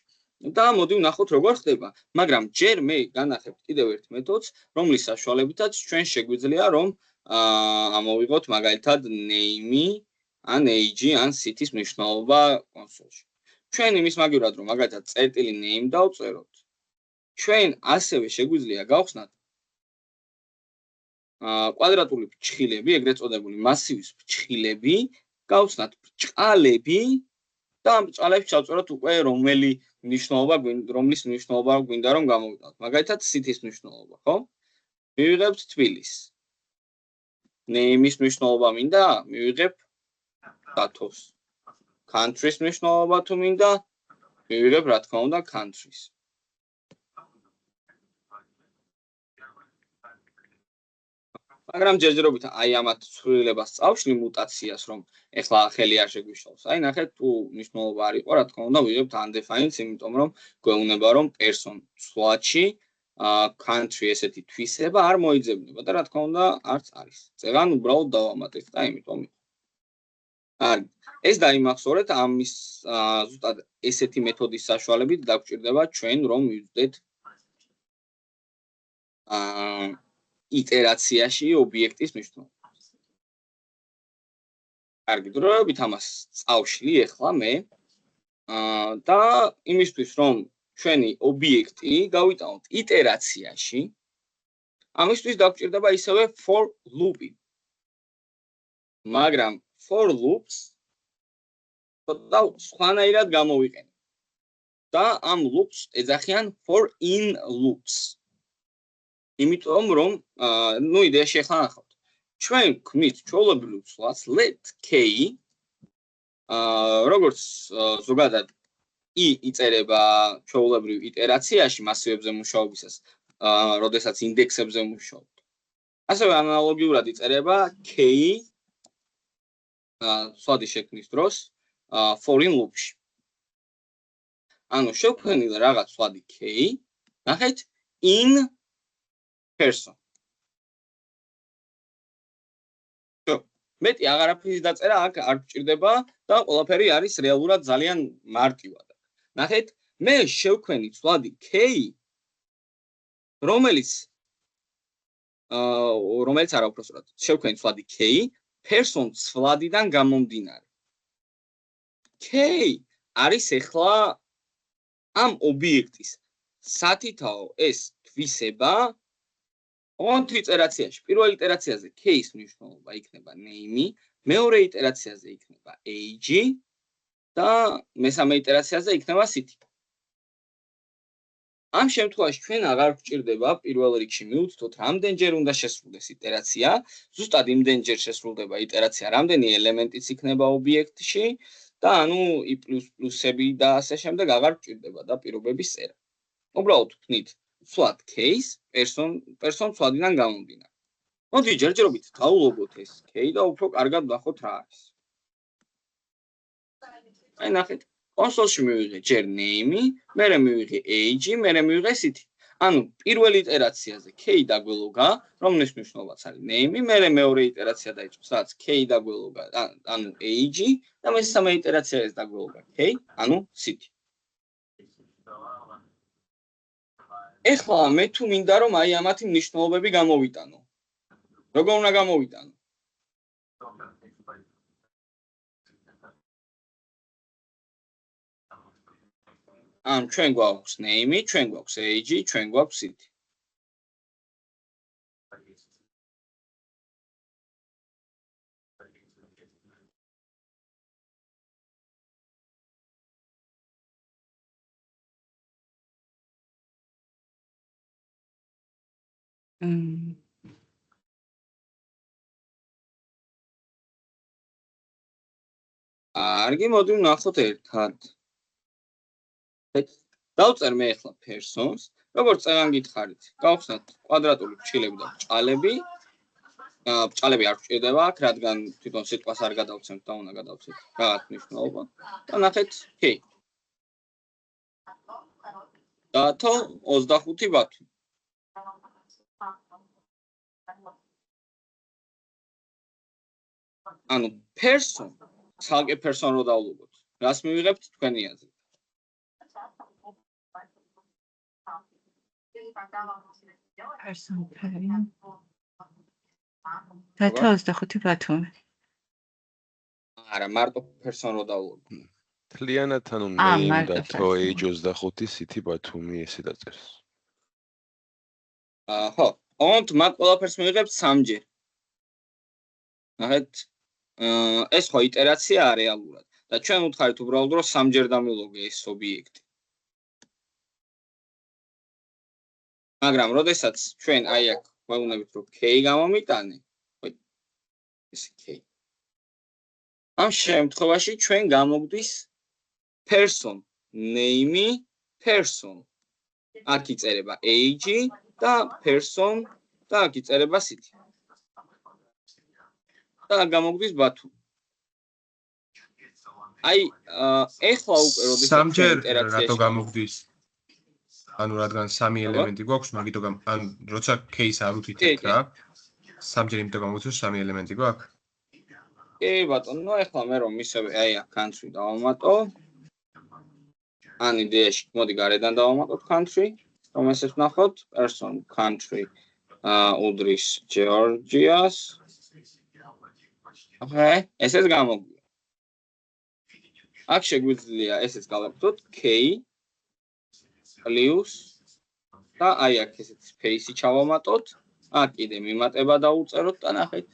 და მოდი ვნახოთ როგორ ხდება, მაგრამ ჯერ მე განახებთ კიდევ ერთ მეთოდს, რომლის საშუალებითაც ჩვენ შეგვიძლია რომ ამოვიღოთ მაგალითად name, ან age, ან city-ს მნიშვნელობა კონსოლში. ჩვენ იმის მაგივრად რომ მაგალითად წერტილი name დავწეროთ, ჩვენ ასევე შეგვიძლია გავხსნათ კვადრატული ფრჩხილები, ეგრეთ წოდებული მასივის ფრჩხილები, გავხსნათ ბრჭყალები და ამ ბრჭყალებს ჩავწეროთ უკვე რომლის მნიშვნელობა გვინდა რომ გამოვიყენოთ. მაგალითად სითის მნიშვნელობა, ხო? მივიღებთ თბილისს. Name-ის მნიშვნელობა მინდა, მივიღებ დათოს. Country-ის მნიშვნელობა თუ მინდა, მივიღებ რა თქმა უნდა countries. მაგრამ ჯერჯერობით აი ამათ ცვლილებას წავშლი მუტაციას რომ ეხლა ხელი არ შეგვიშალოს. აი ნახეთ თუ მნიშვნელობა არ იყო, რა თქმა უნდა ვიღებთ undefined, იმიტომ რომ გვეუბნება რომ person ცვლადში country ესეთი თვისება არ მოიძებნება და რა თქმა უნდა არც არის. წეგან უბრალოდ დავამატეთ და იმიტომ კარგი. ეს დაიმახსოვრეთ ამის ზუსტად ესეთი მეთოდის საშუალებით დაგვჭირდება ჩვენ რომ მივხვდეთ იტერაციაში ობიექტის მნიშვნელობა. კარგი, დროებით ამას წავშლი ახლა მე და იმისთვის რომ ჩვენი ობიექტი გავიტანოთ იტერაციაში, ამისთვის დაგვჭირდება ისევე for loop-ი. მაგრამ for loops და სხვანაირად გამოვიყენებ. და ამ loops ეძახიან for in loops. იმიტომ რომ ნუ იდეაში ახლა ნახავთ. ჩვენ გვქმნით ჩვეულებრივ ცვლას let k როგორც ზოგადად i იწერება ჩვეულებრივ იტერაციაში მასივებზე მუშაობისას, როდესაც ინდექსებზე მუშაობთ. ასევე ანალოგიურად იწერება k ცვლადის შექმნის დროს for in loop-ში. ანუ შევქმნილ რაღაც ცვლადი k, ნახეთ in person. მეტი აღარაფრის დაწერა აქ არ გვჭირდება და ყველაფერი არის რეალურად ძალიან მარტივად. ნახეთ, მე შევქმნი ცვლადი k, რომელიც არა უბრალოდ შევქმნი ცვლადი k person ცვლადიდან გამომდინარე. k არის ახლა ამ ობიექტის სათითაო ეს თვისება ოღონდ იტერაციაში. პირველ იტერაციაზე k-ის მნიშვნელობა იქნება name, მეორე იტერაციაზე იქნება age და მესამე იტერაციაზე იქნება city. ამ შემთხვევაში ჩვენ აღარ გვჭირდება პირველ რიგში მივუცდოთ რამდენჯერ უნდა შესრულდეს იტერაცია, ზუსტად იმდენჯერ შესრულდება იტერაცია, რამდენი ელემენტიც იქნება ობიექტში და ანუ i++ და ასე შემდეგ აღარ გვჭირდება და პირობების წერა. უბრალოდ ვქნით ცვლად case person ცვლადიდან გამომდინარე. მოდი ჯერჯერობით დავულოგოთ ეს k და უფრო კარგად ვნახოთ რა არის. აი ნახეთ, კონსოლში მივიღე ჯერ name, მერე მივიღე age, მერე მივიღე city. ანუ პირველ იტერაციაზე k დაგველოგა, რომლის მნიშვნელობაც არის name, მერე მეორე იტერაცია დაიწყოს, რაც k დაგველოგა, ანუ age და მესამე იტერაციაზე დაგველოგა k, ანუ city. ეხლა მე თუ მინდა რომ აი ამათი მნიშვნელობები გამოვიტანო. როგორ უნდა გამოვიტანო? ან ჩვენ გვაქვს name, ჩვენ გვაქვს age, ჩვენ გვაქვს city. Კარგი, მოდი ვნახოთ ერთად. დავწერ მე ახლა persons, როგორც წეგან გითხარით, გავხსნათ კვადრატული ფრჩხილები და ბრჭყალები. ბრჭყალები არ გვჭირდება აქ, რადგან თვითონ სიტყვას არ გადავცემთ და უნდა გადავცეთ რაღაც მნიშვნელობა. და ნახეთ k. დათო 25 ბათუმი. ანუ person, ცალკე person რო დავულოგოთ. რას მივიღებთ თქვენი აზრით? person დათო 25 ბათუმი. არა, მარტო person რო დავულოგოთ. თლიანად ანუ name დათო age 25 city ბათუმი ესე დაწერს. ხო, ოღონდ მაგ ყველაფერს მივიღებთ 3-ჯერ. ნახეთ, ეს ხო იტერაცია რეალურად და ჩვენ ვუთხარით უბრალოდ რომ 3-ჯერ დამილოგე ეს ობიექტი. მაგრამ როდესაც ჩვენ აი აქ ვეუბნებით რომ k გამომიტანე, ეს k. ამ შემთხვევაში ჩვენ გამოგვდის person, name, person. აქ იწერება age და person და აქ იწერება city. და გამოგვდის ბათუმი. აი, ეხლა უკვე როდესაც 3-ჯერ რატო გამოგვდის? ანუ რადგან 3 ელემენტი გვაქვს, მაგითო ანუ როცა case არ უთითებთ რა. 3-ჯერ იმიტომ გამოგვდის 3 ელემენტი გვაქვს. კი ბატონო, ეხლა მე რომ ისევ აი აქ country დავამატო. ან იდეაში მოდი გარედან დავამატოთ country, რომ ესეც ვნახოთ, person country უდრის Georgias. Okay, ესეც გამოგვია. აქ შეგვიძლია ესეც გავაკეთოთ k plus და აი აქ ესეც space-ი ჩავამატოთ. აქ კიდე მიმატება დაუწეროთ და ნახეთ.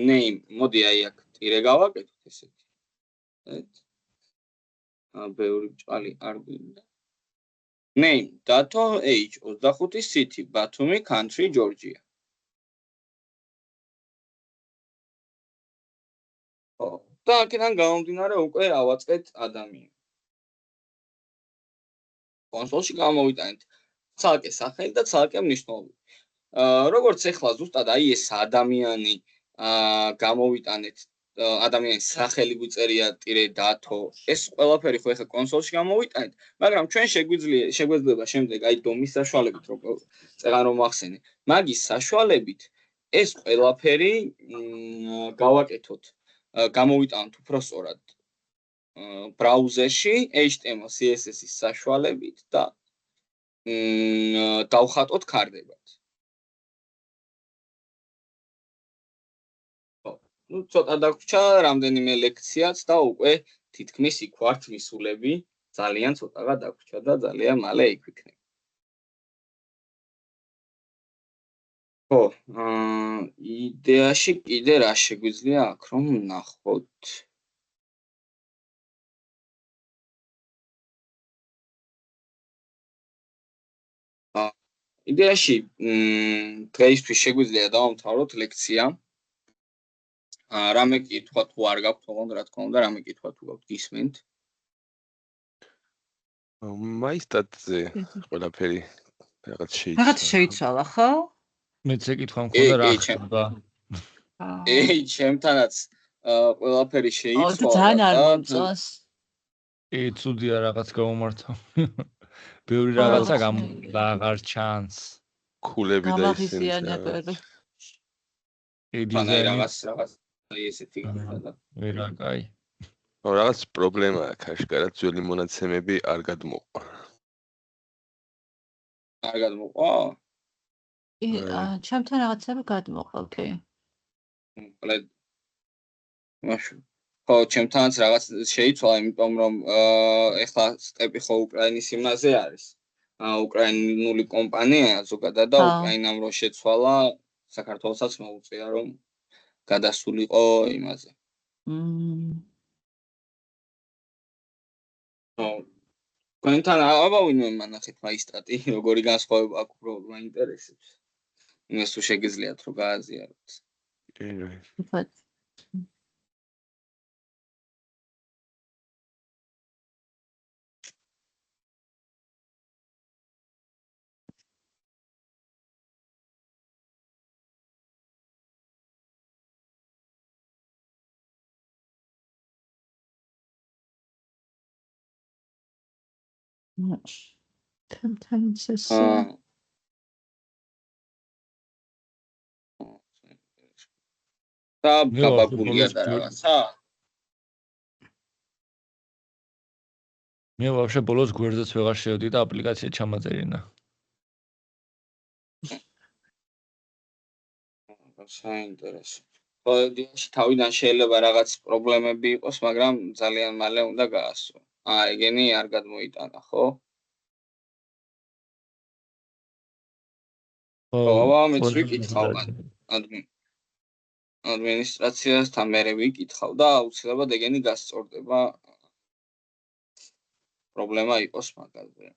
name, მოდი აი აქ ტირე გავაკეთოთ ესეთი. ბევრი ბჭყალი არ გვინდა. name, dato, age, 25 city, Batumi, country, Georgia. და აქედან გამომდინარე უკვე ავაწყეთ ადამიანი. კონსოლში გამოვიტანეთ ცალკე სახელი და ცალკე მნიშვნელობა. როგორც ეხლა ზუსტად აი ეს ადამიანი გამოვიტანეთ ადამიანის სახელი გვიწერია ტირე dato. ეს ყველაფერი ხო ეხლა კონსოლში გამოვიტანეთ, მაგრამ ჩვენ შეგვეძლება შემდეგ აი დომის საშუალებით რომ წერან რომ ახსენე. მაგის საშუალებით ეს ყველაფერი გავაკეთოთ. გამოვიტანოთ უფრო სწორად ბრაუზერში HTML CSS-ის საშუალებით და დავხატოთ ქარდებად. ნუ ცოტა დაგვრჩა რამდენიმე ლექციაც და უკვე თითქმის იქ ვართ მისულები, ძალიან ცოტაღა დაგვრჩა და ძალიან მალე იქ ვიქნები. ხო, იდეაში კიდე რა შეგვიძლია აქ რომ ვნახოთ? იდეაში დღეისთვის შეგვიძლია დავამთავროთ ლექცია. რამე კითხვა თუ არ გაქვთ, ოღონდ რა თქმა უნდა, რამე კითხვა თუ გაქვთ გისმენთ? მაისტატზე ყველაფერი რაღაც შეიცვალა, ხო? მეც ეკითხვა მქონდა რა ხდება. ჩემთანაც ყველაფერი შეიცვალა. ძალიან არ მომწონს. ცუდია რაღაც გამომართა. ბევრი რაღაცა აღარ ჩანს. ქულები და გამაღიზიანებელი. დიზაინი რაღაც აი ესეთი გამოდა. ვერა კაი. რაღაც პრობლემა აქვს, აშკარად ძველი მონაცემები არ გადმოყვა. არ გადმოყვა? ჩემთან რაღაცები გადმოყვა, ოკეი. ხო, ჩემთანაც რაღაც შეიცვალა, იმიტომ რომ ეხლა სტეპი ხო უკრაინის იმაზე არის. უკრაინული კომპანია ზოგადად და უკრაინამ რო შეცვალა, საქართველოსაც მოუწია რომ გადასულიყო იმაზე. თქვენთან აბა ვინმე მანახეთ მაისტატი, როგორი განსხვავება აქვს უფრო მაინტერესებს. იმას თუ შეგიძლიათ რომ გააზიაროთ. და გაბაგულია და რაღაცა. მე ვაფშე ბოლოს გვერდზეც ვეღარ შევდი და აპლიკაცია ჩამაწერინა. საინტერესო. იდეაში თავიდან შეიძლება რაღაც პრობლემები იყოს, მაგრამ ძალიან მალე უნდა გაასწრო. ეგენი არ გადმოიტანა, ხო? ამით ვიკითხავ ადმინისტრაციასთან მერე ვიკითხავ და აუცილებლად ეგენი გასწორდება პრობლემა იყოს მაგაზე.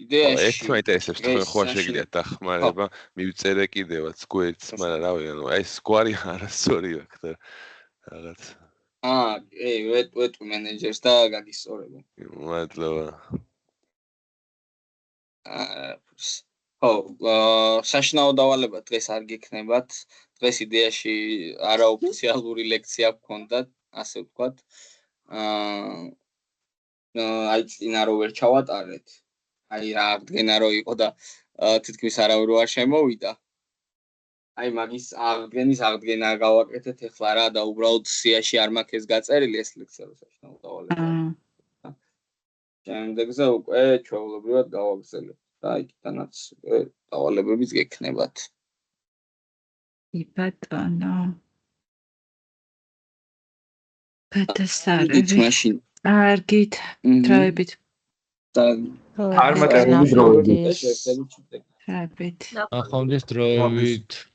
იდეაში ეს მაინტერესებს თქვენ ხო შეგიძლიათ დახმარება მივწერე კიდევაც გვერდს, მაგრამ რავი, ეს გვარი არასწორი აქვს და რაღაც. ვეტ მენეჯერს და გაგისწორებ. მადლობა. საშინაო დავალება დღეს არ გიქნებათ. დღეს იდეაში არაოფიციალური ლექცია გქონდათ, ასე ვთქვათ. აი წინა რო ვერ ჩავატარეთ. აი რა აღდგენა რო იყო და თითქმის არავინ არ შემოვიდა. აი მაგის აღდგენა გავაკეთეთ ახლა რა და უბრალოდ სიაში არ მაქვს ეს გაწერილი ეს ლექცია რო საშინაო დავალება. შემდეგზე უკვე ჩვეულებრივად გავაგრძელებთ და იქიდანაც დავალებებიც გექნებათ. ბატონო. გადასარევი. მაშინ კარგით, დროებით. არ მაგარი დროებით. დროებით. ახონდეს დროებით.